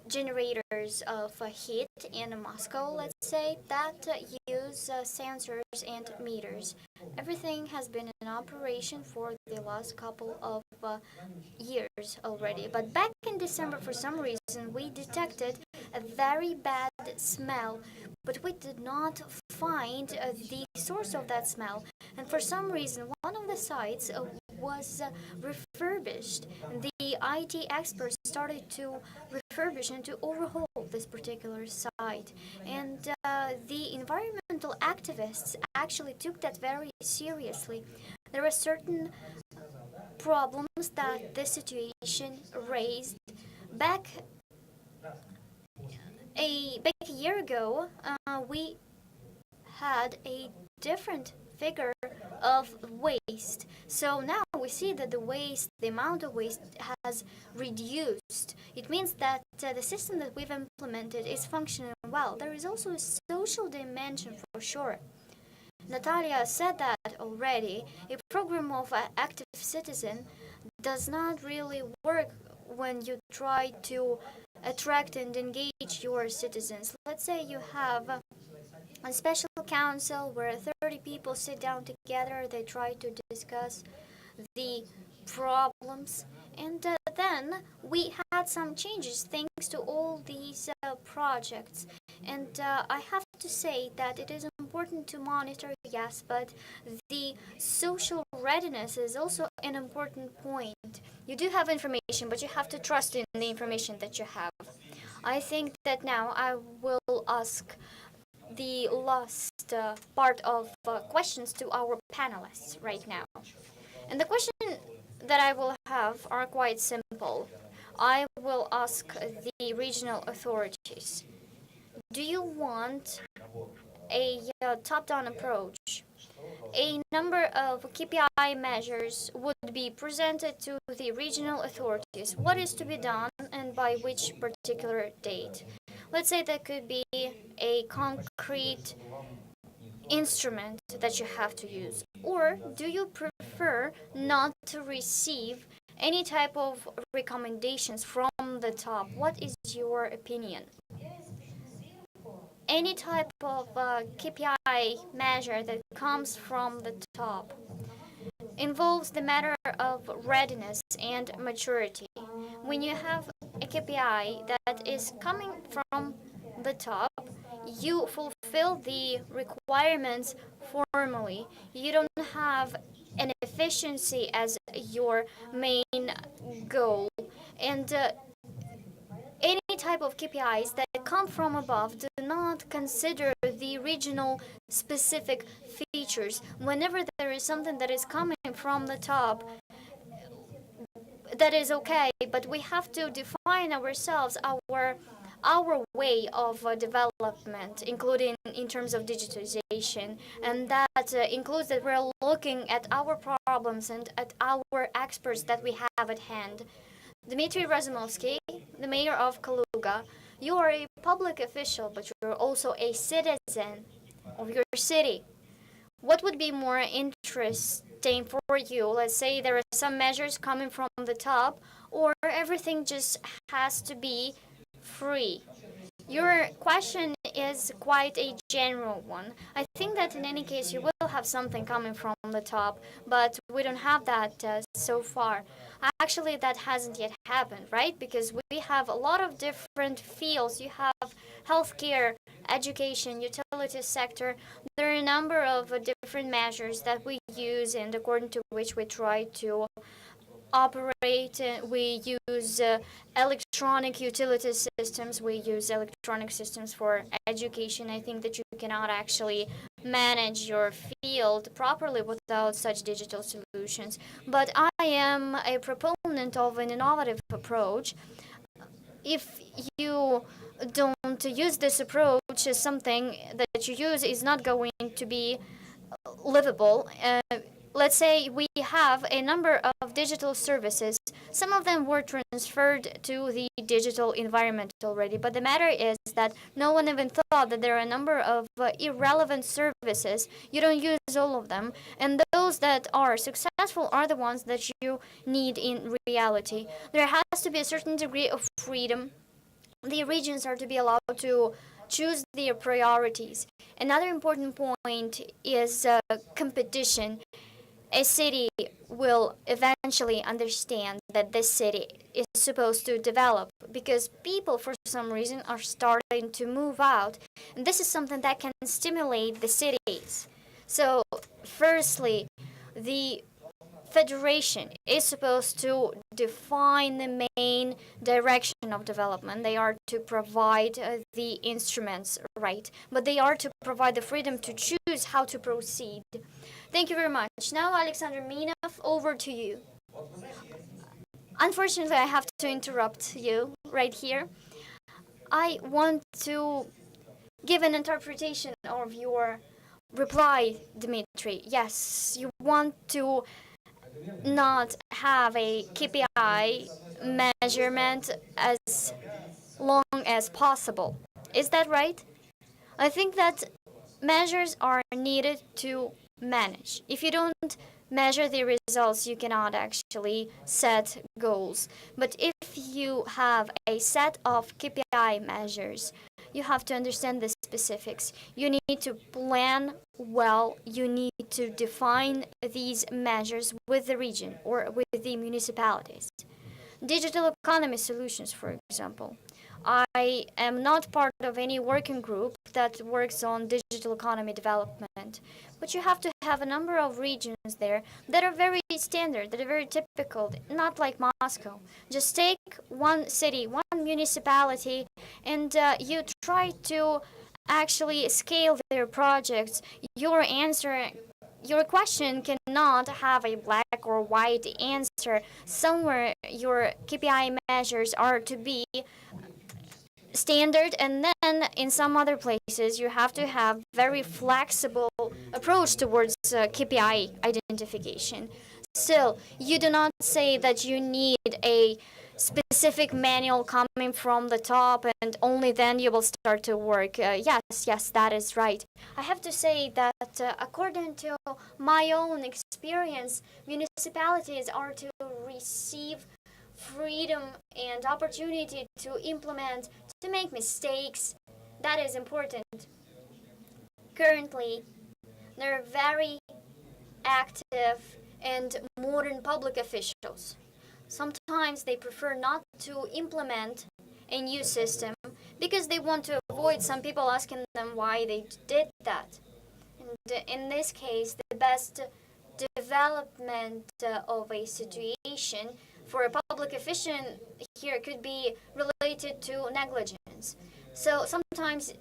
generators of heat in Moscow, let's say, that use sensors and meters. Everything has been in operation for the last couple of years already. But back in December, for some reason, we detected a very bad smell, but we did not find the source of that smell. And for some reason, one of the sites was refurbished. The IT experts started to refurbish and to overhaul this particular site. And the environmental activists actually took that very seriously. There are certain problems that this situation raised back a year ago. We had a different figure of waste. So now we see that the amount of waste has reduced. It means that the system that we've implemented is functioning well. There is also a social dimension for sure. Natalia said that already. A program of active citizen does not really work when you try to attract and engage your citizens. Let's say you have a special council where 30 people sit down together, they try to discuss the problems, and then we had some changes thanks to all these projects. And I have to say that it is important to monitor, yes, but the social readiness is also an important point. You do have information, but you have to trust in the information that you have. I think that now I will ask the last part of questions to our panelists right now. And the question that I will have are quite simple. I will ask the regional authorities, do you want a top-down approach? A number of KPI measures would be presented to the regional authorities. What is to be done and by which particular date? Let's say that could be a concrete instrument that you have to use. Or do you prefer not to receive any type of recommendations from the top? What is your opinion? Any type of KPI measure that comes from the top involves the matter of readiness and maturity. When you have a KPI that is coming from the top, you fulfill the requirements formally. You don't have an efficiency as your main goal. And any type of KPIs that come from above do not consider the regional specific features. Whenever there is something that is coming from the top, that is okay, but we have to define ourselves, our way of development, including in terms of digitalization, and that includes that we're looking at our problems and at our experts that we have at hand. Dmitry Razumovsky, the mayor of Kaluga, you are a public official, but you're also a citizen of your city. What would be more interesting for you? Let's say there are some measures coming from the top, or everything just has to be free. Your question is quite a general one. I think that in any case you will have something coming from the top, but we don't have that so far. Actually, that hasn't yet happened, right? Because we have a lot of different fields. You have healthcare, education, utility sector. There are a number of different measures that we use and according to which we try to operate. We use electronic utility systems. We use electronic systems for education. I think that you cannot actually manage your field properly without such digital solutions. But I am a proponent of an innovative approach. If you don't use this approach, something that you use is not going to be livable. Let's say we have a number of digital services. Some of them were transferred to the digital environment already, but the matter is that no one even thought that there are a number of irrelevant services. You don't use all of them, and those that are successful are the ones that you need in reality. There has to be a certain degree of freedom. The regions are to be allowed to choose their priorities. Another important point is competition. A city will eventually understand that this city is supposed to develop because people, for some reason, are starting to move out. And this is something that can stimulate the cities. So, firstly, the federation is supposed to define the main direction of development. They are to provide the instruments, right? But they are to provide the freedom to choose how to proceed. Thank you very much. Now, Alexander Minov, over to you. Unfortunately, I have to interrupt you right here. I want to give an interpretation of your reply, Dmitry. Yes, you want to not have a KPI measurement as long as possible. Is that right? I think that measures are needed to manage. If you don't measure the results, you cannot actually set goals. But if you have a set of KPI measures, you have to understand the specifics. You need to plan well. You need to define these measures with the region or with the municipalities. Digital economy solutions, for example. I am not part of any working group that works on digital economy development, but you have to have a number of regions there that are very standard, that are very typical, not like Moscow. Just take one city, one municipality, and you try to actually scale their projects. Your question cannot have a black or white answer. Somewhere your KPI measures are to be standard, and then in some other places you have to have very flexible approach towards KPI identification. Still, you do not say that you need a specific manual coming from the top and only then you will start to work. Yes, that is right. I have to say that according to my own experience, municipalities are to receive freedom and opportunity to implement, to make mistakes. That is important. Currently, there are very active and modern public officials. Sometimes they prefer not to implement a new system because they want to avoid some people asking them why they did that. And in this case, the best development of a situation for a public official here could be related to negligence. So sometimes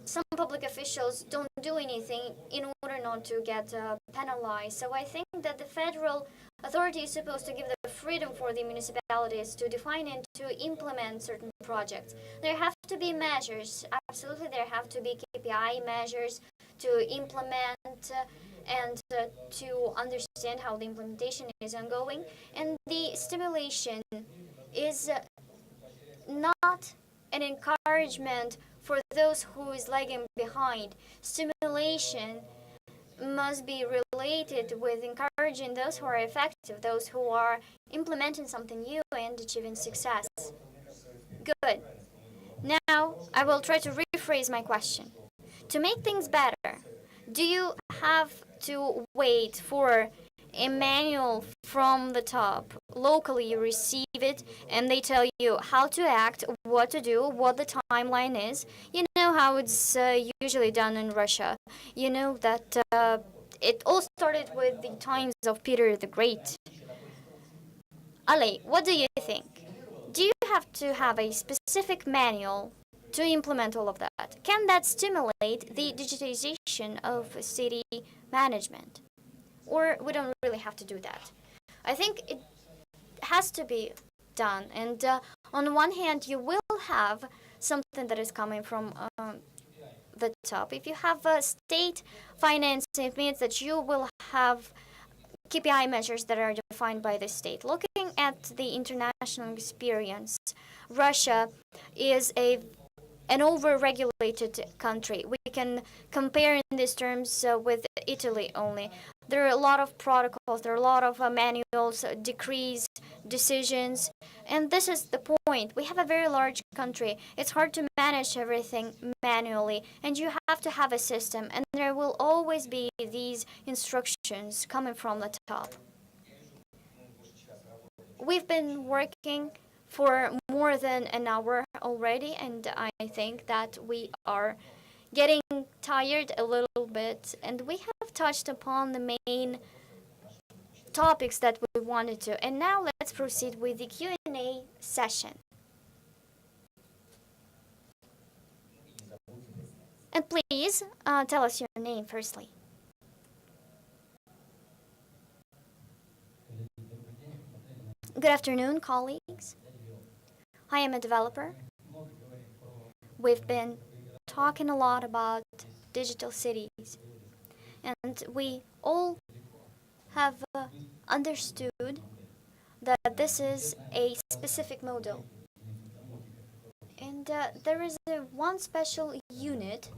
some public officials don't do anything in order not to get penalized. So I think that the federal authority is supposed to give the freedom for the municipalities to define and to implement certain projects. There have to be measures. Absolutely, there have to be KPI measures to implement and to understand how the implementation is ongoing. And the stimulation is not an encouragement for those who is lagging behind. Stimulation must be related with encouraging those who are effective, those who are implementing something new and achieving success. Good. Now, I will try to rephrase my question. To make things better, do you have to wait for a manual from the top. Locally, you receive it and they tell you how to act, what to do, what the timeline is. You know how it's usually done in Russia. You know that it all started with the times of Peter the Great. Ali, what do you think? Do you have to have a specific manual to implement all of that? Can that stimulate the digitization of city management? Or we don't really have to do that? I think it has to be done. And on one hand, you will have something that is coming from the top. If you have a state finance, it means that you will have KPI measures that are defined by the state. Looking at the international experience, Russia is an over-regulated country. We can compare in these terms with Italy only. There are a lot of protocols, there are a lot of manuals, decrees, decisions, and this is the point. We have a very large country. It's hard to manage everything manually, and you have to have a system, and there will always be these instructions coming from the top. We've been working for more than an hour already, and I think that we are getting tired a little bit, and we have touched upon the main topics that we wanted to. And now let's proceed with the Q&A session. And please tell us your name firstly. Good afternoon, colleagues. I am a developer. We've been talking a lot about digital cities, and we all have understood that this is a specific model. And there is one special unit.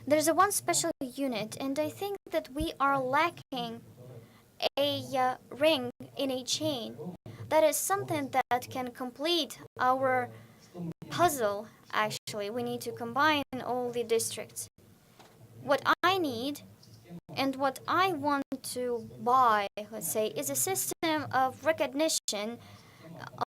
There's a one special unit, and I think that we are lacking a ring in a chain. That is something that can complete our puzzle, actually. We need to combine all the districts. What I need and what I want to buy, let's say, is a system of recognition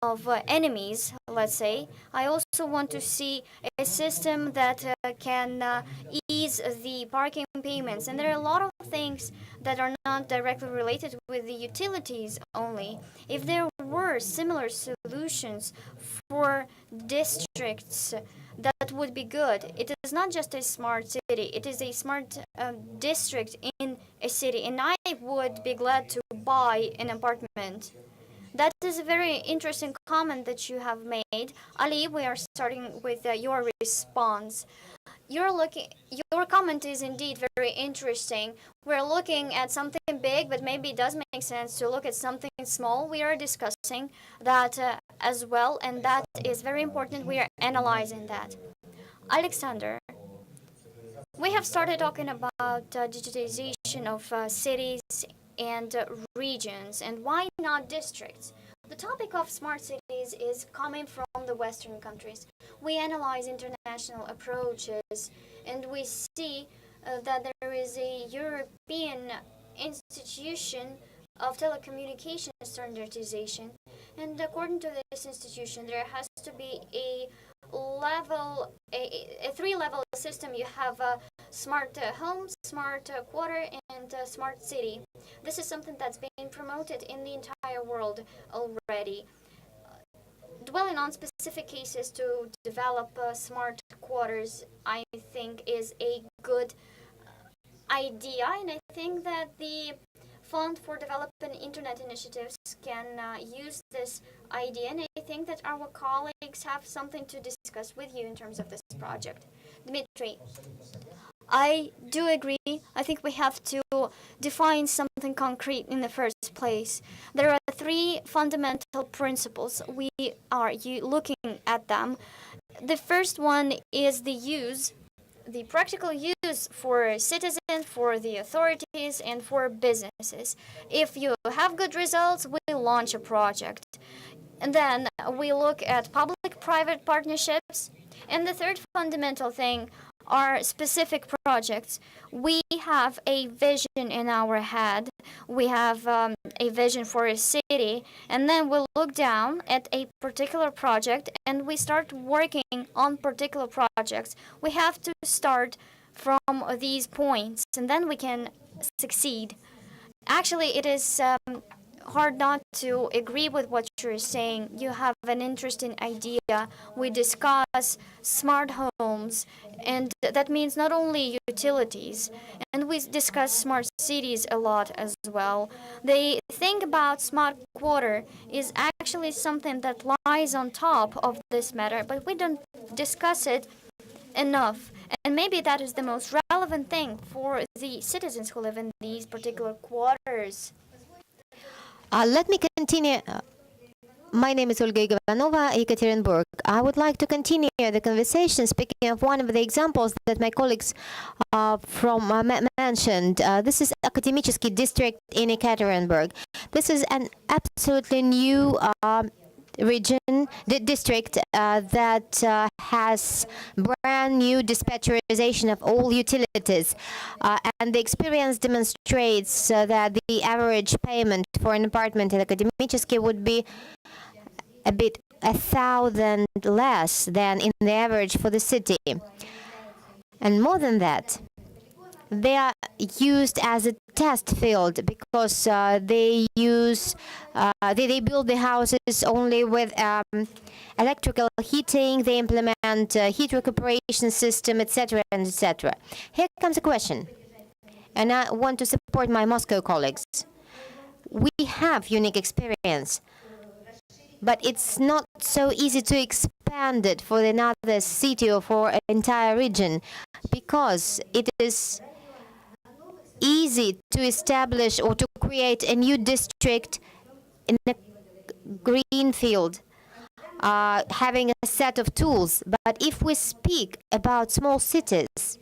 of enemies, let's say. I also want to see a system that can ease the parking payments. And there are a lot of things that are not directly related with the utilities only. If there were similar solutions for districts, that would be good. It is not just a smart city, it is a smart district in a city. And I would be glad to buy an apartment. That is a very interesting comment that you have made. Ali, we are starting with your response. Your comment is indeed very interesting. We're looking at something big, but maybe it does make sense to look at something small. We are discussing that as well, and that is very important. We are analyzing that. Alexander, we have started talking about digitization of cities and regions, and why not districts? The topic of smart cities is coming from the Western countries. We analyze international approaches, and we see that there is a European institution of telecommunication standardization, and according to this institution, there has to be a three-level system. You have a smart home, smart quarter, and smart city. This is something that's being promoted in the entire world already. Dwelling on specific cases to develop smart quarters, I think is a good idea, and I think that the Fund for Development Internet Initiatives can use this idea, and I think that our colleagues have something to discuss with you in terms of this project. Dmitry, I do agree. I think we have to define something concrete in the first place. There are three fundamental principles. We are looking at them. The first one is the practical use for citizens, for the authorities, and for businesses. If you have good results, we launch a project. And then we look at public-private partnerships. And the third fundamental thing are specific projects. We have a vision in our head. We have a vision for a city, and then we look down at a particular project and we start working on particular projects. We have to start from these points, and then we can succeed. Actually, it is hard not to agree with what you're saying. You have an interesting idea. We discuss smart homes, and that means not only utilities. And we discuss smart cities a lot as well. The thing about smart water is actually something that lies on top of this matter, but we don't discuss it enough. And maybe that is the most relevant thing for the citizens who live in these particular quarters. Let me continue. My name is Olga Ivanova, Ekaterinburg. I would like to continue the conversation speaking of one of the examples that my colleagues mentioned. This is Akademicheski district in Ekaterinburg. This is an absolutely new district that has brand new dispatcherization of all utilities, and the experience demonstrates that the average payment for an apartment in Akademicheski would be a bit 1,000 less than in the average for the city. And more than that, they are used as a test field because they build the houses only with electrical heating. They implement heat recuperation system, etc., and etc. Here comes a question, and I want to support my Moscow colleagues. We have unique experience, but it's not so easy to expand it for another city or for an entire region, because it is easy to establish or to create a new district in a green field, having a set of tools. But if we speak about small cities,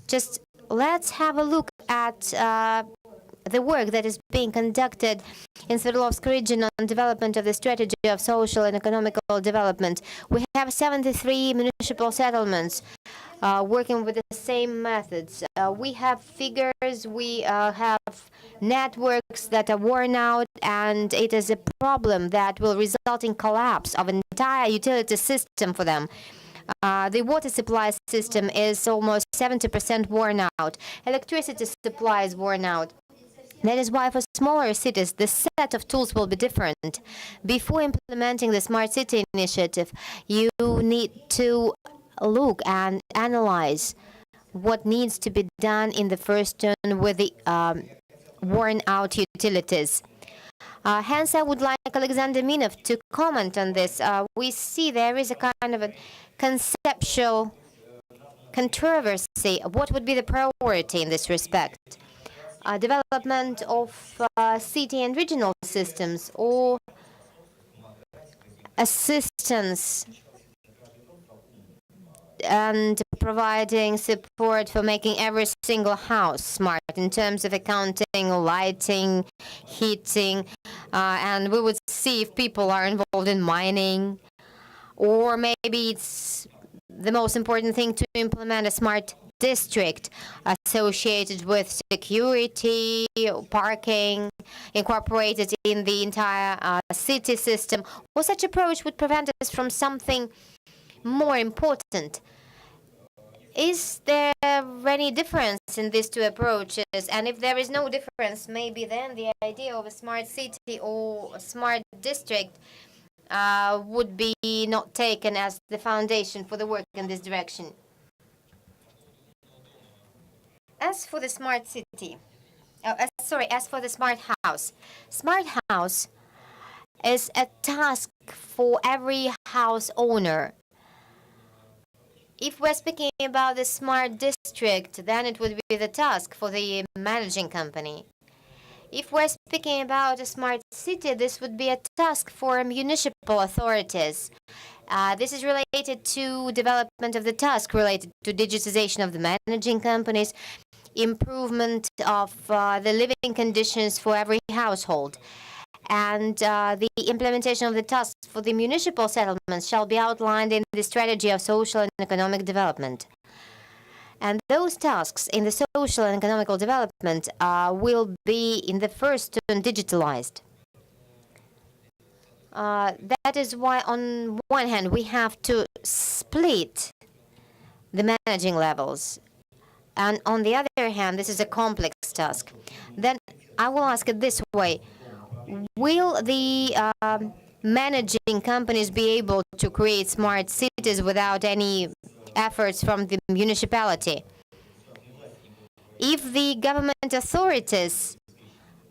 just let's have a look at the work that is being conducted in Sverdlovsk region on development of the strategy of social and economical development. We have 73 municipal settlements working with the same methods. We have figures, we have networks that are worn out, and it is a problem that will result in collapse of an entire utility system for them. The water supply system is almost 70% worn out. Electricity supply is worn out. That is why for smaller cities, the set of tools will be different. Before implementing the Smart City initiative, you need to look and analyze what needs to be done in the first turn with the worn-out utilities. Hence, I would like Alexander Minov to comment on this. We see there is a kind of a conceptual controversy. What would be the priority in this respect? Development of city and regional systems, or assistance and providing support for making every single house smart in terms of accounting, lighting, heating, and we would see if people are involved in mining, or maybe it's the most important thing to implement a smart district associated with security, parking, incorporated in the entire city system. Or such approach would prevent us from something more important. Is there any difference in these two approaches? And if there is no difference, maybe then the idea of a smart city or a smart district would be not taken as the foundation for the work in this direction. As for the smart city, as for the smart house is a task for every house owner. If we're speaking about the smart district, then it would be the task for the managing company. If we're speaking about a smart city, this would be a task for municipal authorities. This is related to development of the task related to digitization of the managing companies, improvement of the living conditions for every household. And the implementation of the tasks for the municipal settlements shall be outlined in the strategy of social and economic development. And those tasks in the social and economical development will be in the first turn digitalized. That is why, on one hand, we have to split the managing levels. And on the other hand, this is a complex task. Then I will ask it this way. Will the managing companies be able to create smart cities without any efforts from the municipality? If the government authorities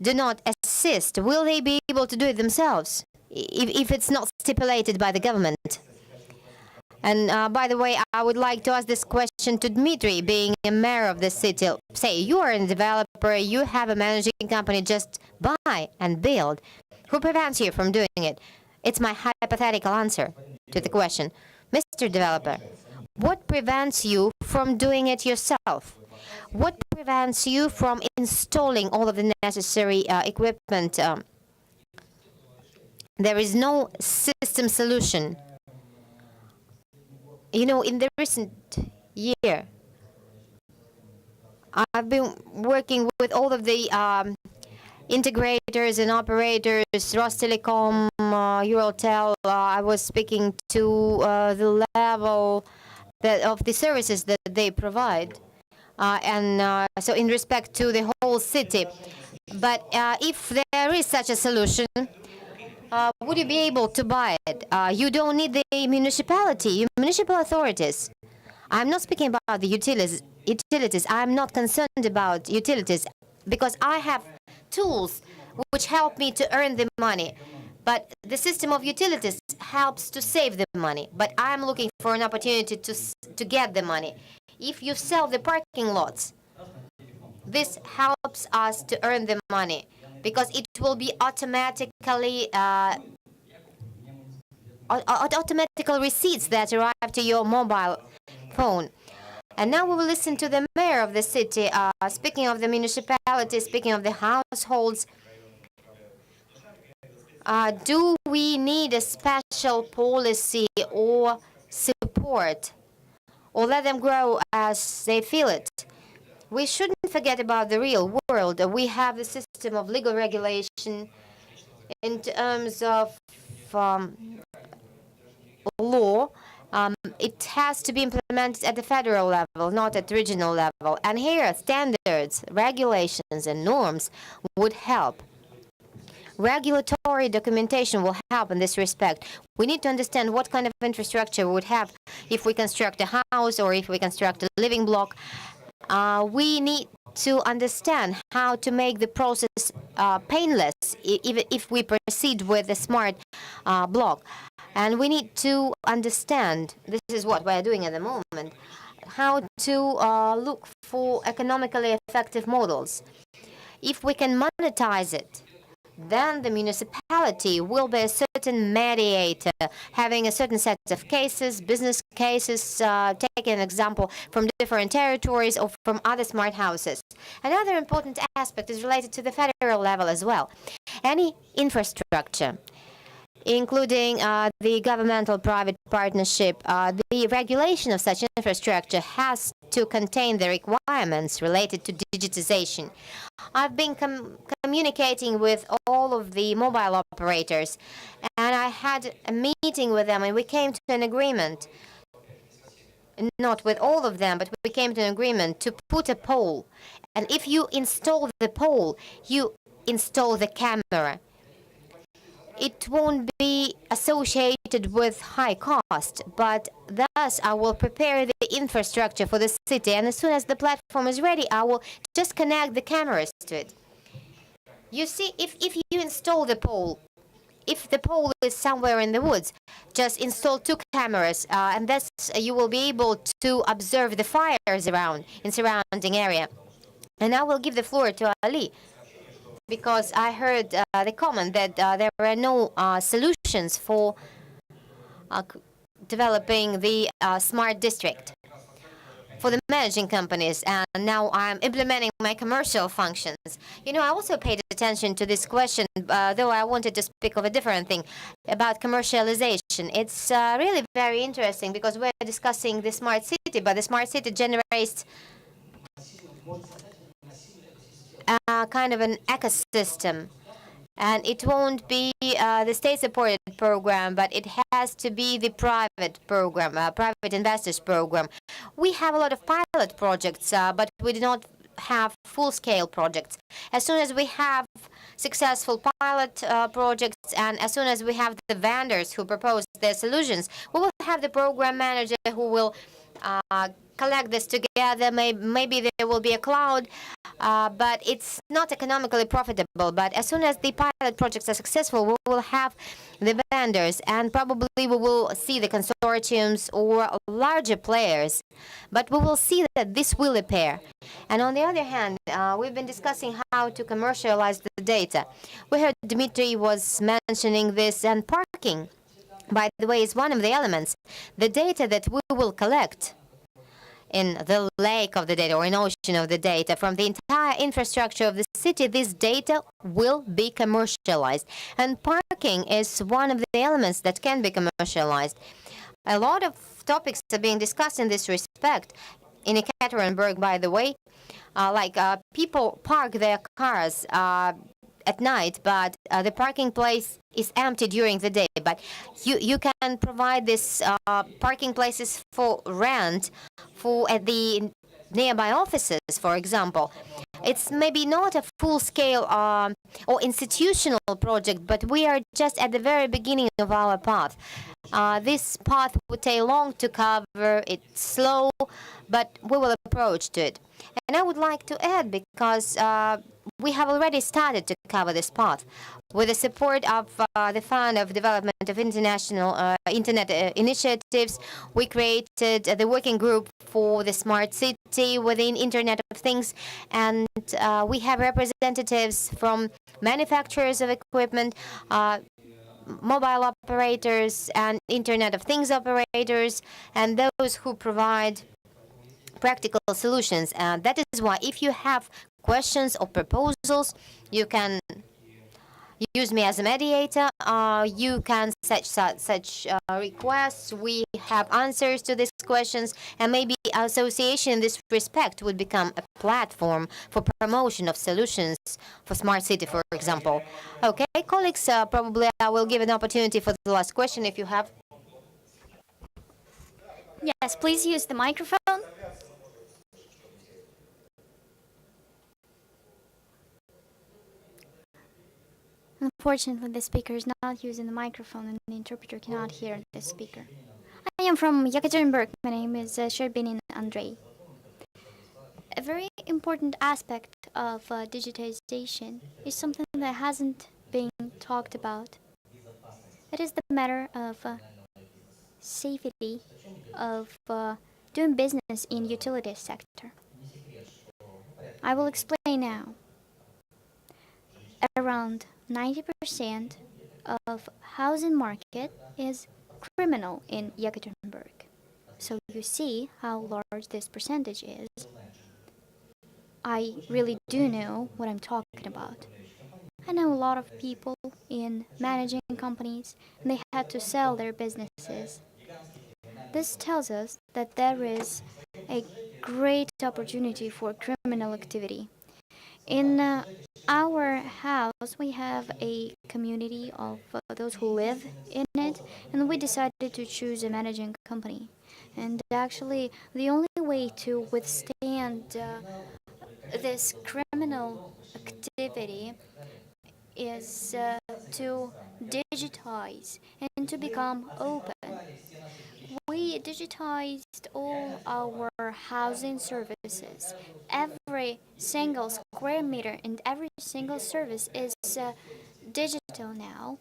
do not assist, will they be able to do it themselves if it's not stipulated by the government? And by the way, I would like to ask this question to Dmitry, being a mayor of the city. Say, you are a developer, you have a managing company, just buy and build. Who prevents you from doing it? It's my hypothetical answer to the question. Mr. Developer, what prevents you from doing it yourself? What prevents you from installing all of the necessary equipment? There is no system solution. You know, in the recent year, I've been working with all of the integrators and operators, Rostelecom, Eurotel. I was speaking to the level of the services that they provide. So in respect to the whole city. But if there is such a solution, would you be able to buy it? You don't need the municipality, municipal authorities. I'm not speaking about the utilities. I'm not concerned about utilities because I have tools which help me to earn the money. But the system of utilities helps to save the money. But I'm looking for an opportunity to get the money. If you sell the parking lots, this helps us to earn the money because it will be automatically automatical receipts that arrive to your mobile phone. And now we will listen to the mayor of the city, speaking of the municipality, speaking of the households. Do we need a special policy or support, or let them grow as they feel it? We shouldn't forget about the real world. We have the system of legal regulation in terms of law. It has to be implemented at the federal level, not at the regional level. And here, standards, regulations, and norms would help. Regulatory documentation will help in this respect. We need to understand what kind of infrastructure we would have if we construct a house or if we construct a living block. We need to understand how to make the process painless even if we proceed with a smart block. And we need to understand, this is what we're doing at the moment, how to look for economically effective models. If we can monetize it, then the municipality will be a certain mediator, having a certain set of cases, business cases, take an example from different territories or from other smart houses. Another important aspect is related to the federal level as well. Any infrastructure, including the governmental-private partnership, the regulation of such infrastructure has to contain the requirements related to digitization. I've been communicating with all of the mobile operators, and I had a meeting with them, and we came to an agreement, not with all of them, but we came to an agreement to put a pole. And if you install the pole, you install the camera. It won't be associated with high cost, but thus I will prepare the infrastructure for the city, and as soon as the platform is ready, I will just connect the cameras to it. You see, if you install the pole, if the pole is somewhere in the woods, just install 2 cameras, and thus you will be able to observe the fires around in surrounding area. And I will give the floor to Ali, because I heard the comment that there are no solutions for developing the smart district. for the managing companies, and now I'm implementing my commercial functions. I also paid attention to this question, though I wanted to speak of a different thing about commercialization. It's really very interesting because we're discussing the smart city, but the smart city generates kind of an ecosystem. And it won't be the state-supported program, but it has to be the private program, private investors program. We have a lot of pilot projects, but we do not have full-scale projects. As soon as we have successful pilot projects, and as soon as we have the vendors who propose their solutions, we will have the program manager who will collect this together. Maybe there will be a cloud, but it's not economically profitable. But as soon as the pilot projects are successful, we will have the vendors, and probably we will see the consortiums or larger players. But we will see that this will appear. And on the other hand, we've been discussing how to commercialize the data. We heard Dmitry was mentioning this, and parking, by the way, is one of the elements. The data that we will collect in the lake of the data or in ocean of the data from the entire infrastructure of the city, this data will be commercialized. And parking is one of the elements that can be commercialized. A lot of topics are being discussed in this respect. In Ekaterinburg, by the way, people park their cars at night, but the parking place is empty during the day. But you can provide this parking places for rent at the nearby offices, for example. It's maybe not a full-scale or institutional project, but we are just at the very beginning of our path. This path would take long to cover. It's slow, but we will approach to it. And I would like to add, because we have already started to cover this path. With the support of the Fund of Development of International Internet Initiatives, we created the working group for the smart city within Internet of Things, and we have representatives from manufacturers of equipment, mobile operators, and Internet of Things operators, and those who provide practical solutions. And that is why, if you have questions or proposals, you can use me as a mediator. You can such requests. We have answers to these questions, and maybe association in this respect would become a platform for promotion of solutions for smart city, for example. Okay, colleagues, probably I will give an opportunity for the last question if you have. Yes, please use the microphone. Unfortunately, the speaker is not using the microphone and the interpreter cannot hear the speaker. I am from Yekaterinburg. My name is Sherbinin Andrei. A very important aspect of digitization is something that hasn't been talked about. It is the matter of safety of doing business in utility sector. I will explain now. Around 90% of housing market is criminal in Yekaterinburg. So you see how large this percentage is. I really do know what I'm talking about. I know a lot of people in managing companies, and they had to sell their businesses. This tells us that there is a great opportunity for criminal activity. In our house, we have a community of those who live in it, and we decided to choose a managing company. And actually, the only way to withstand this criminal activity is to digitize and to become open. We digitized all our housing services. Every single square meter and every single service is digital now.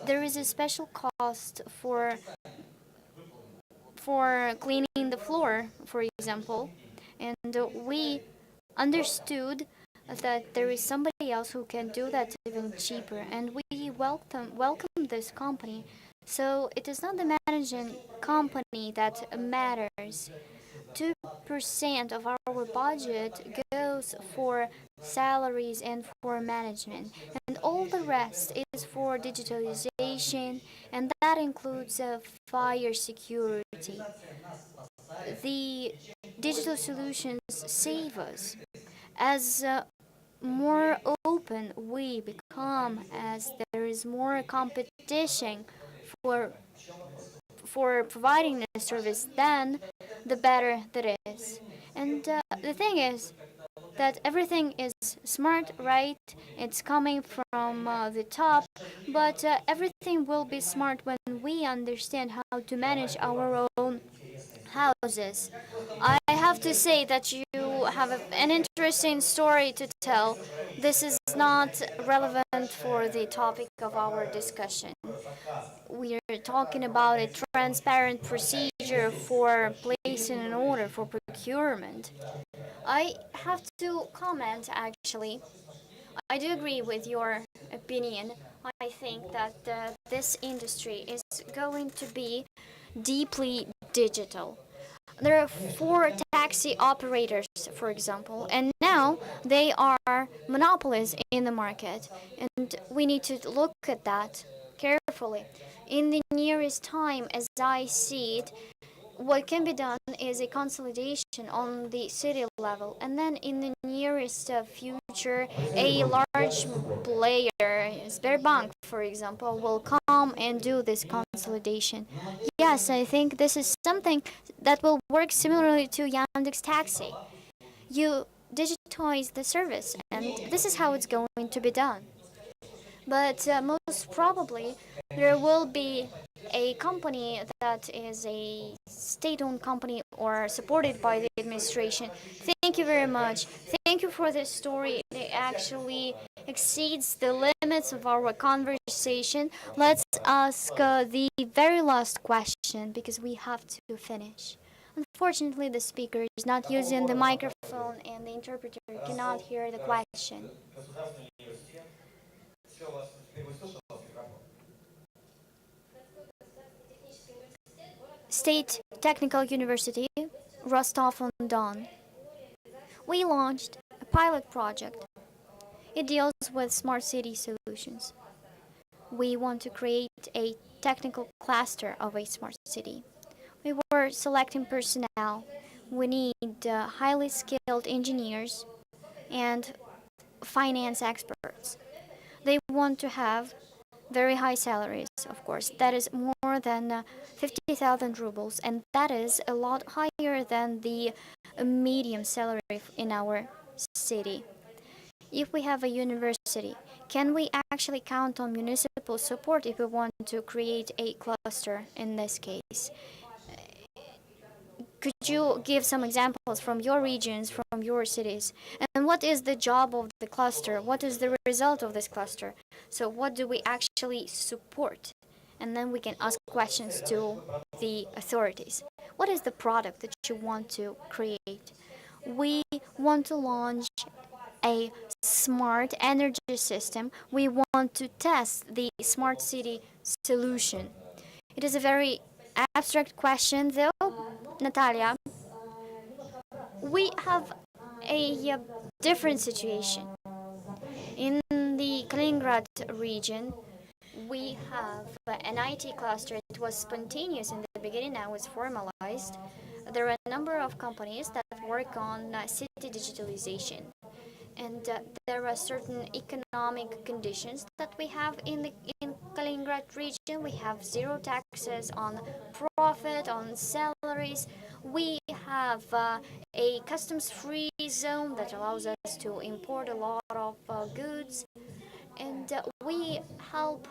There is a special cost for cleaning the floor, for example, and we understood that there is somebody else who can do that even cheaper, and we welcome this company. So it is not the managing company that matters. 2% of our budget goes for salaries and for management, and all the rest is for digitalization, and that includes fire security. The digital solutions save us. As more open we become, as there is more competition for providing the service, then the better that is. And the thing is that everything is smart, right? It's coming from the top, but everything will be smart when we understand how to manage our own houses. I have to say that you have an interesting story to tell. This is not relevant for the topic of our discussion. We are talking about a transparent procedure for placing an order for procurement. I have to comment actually. I do agree with your opinion. I think that this industry is going to be deeply digital. There are four taxi operators, for example, and now they are monopolies in the market, and we need to look at that carefully. In the nearest time, as I see it, what can be done is a consolidation on the city level, and then in the nearest future, a large player, Sberbank, for example, will come and do this consolidation. Yes, I think this is something that will work similarly to Yandex Taxi. You digitize the service, and this is how it's going to be done. But most probably, there will be a company that is a state-owned company or supported by the administration. Thank you very much. Thank you for this story. It actually exceeds the limits of our conversation. Let's ask the very last question because we have to finish. Unfortunately, the speaker is not using the microphone and the interpreter cannot hear the question. State Technical University, Rostov-on-Don. We launched a pilot project. It deals with smart city solutions. We want to create a technical cluster of a smart city. We were selecting personnel. We need highly skilled engineers and finance experts. They want to have very high salaries, of course. That is more than 50,000 rubles, and that is a lot higher than the medium salary in our city. If we have a university, can we actually count on municipal support if we want to create a cluster in this case? Could you give some examples from your regions, from your cities? And what is the job of the cluster? What is the result of this cluster? So what do we actually support? And then we can ask questions to the authorities. What is the product that you want to create? We want to launch a smart energy system. We want to test the smart city solution. It is a very abstract question, though, Natalia. We have a different situation. In the Kaliningrad region, we have an IT cluster. It was spontaneous in the beginning, now it's formalized. There are a number of companies that work on city digitalization. And there are certain economic conditions that we have in Kaliningrad region. We have zero taxes on profit, on salaries. We have a customs-free zone that allows us to import a lot of goods, and we help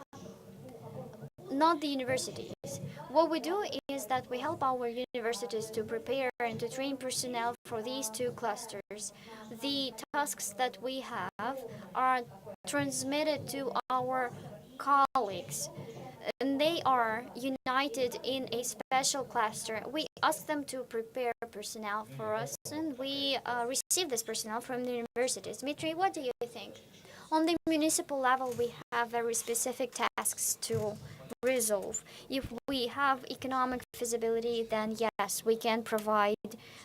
not the universities. What we do is that we help our universities to prepare and to train personnel for these two clusters. The tasks that we have are transmitted to our colleagues, and they are united in a special cluster. We ask them to prepare personnel for us, and we receive this personnel from the universities. Dmitry, what do you think? On the municipal level, we have very specific tasks to resolve. If we have economic feasibility, then yes, we can provide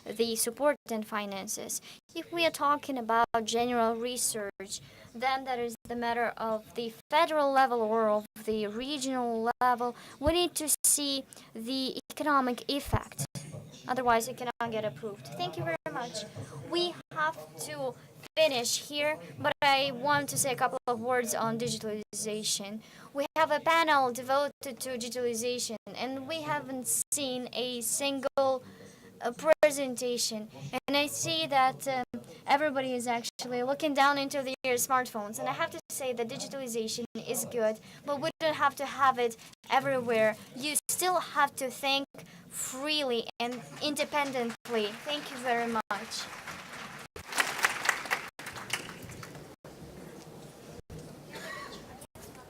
the support and finances. If we are talking about general research, then that is the matter of the federal level or of the regional level. We need to see the economic effect. Otherwise, it cannot get approved. Thank you very much. We have to finish here, but I want to say a couple of words on digitalization. We have a panel devoted to digitalization, and we haven't seen a single presentation. And I see that everybody is actually looking down into their smartphones. And I have to say that digitalization is good, but we don't have to have it everywhere. You still have to think freely and independently. Thank you very much.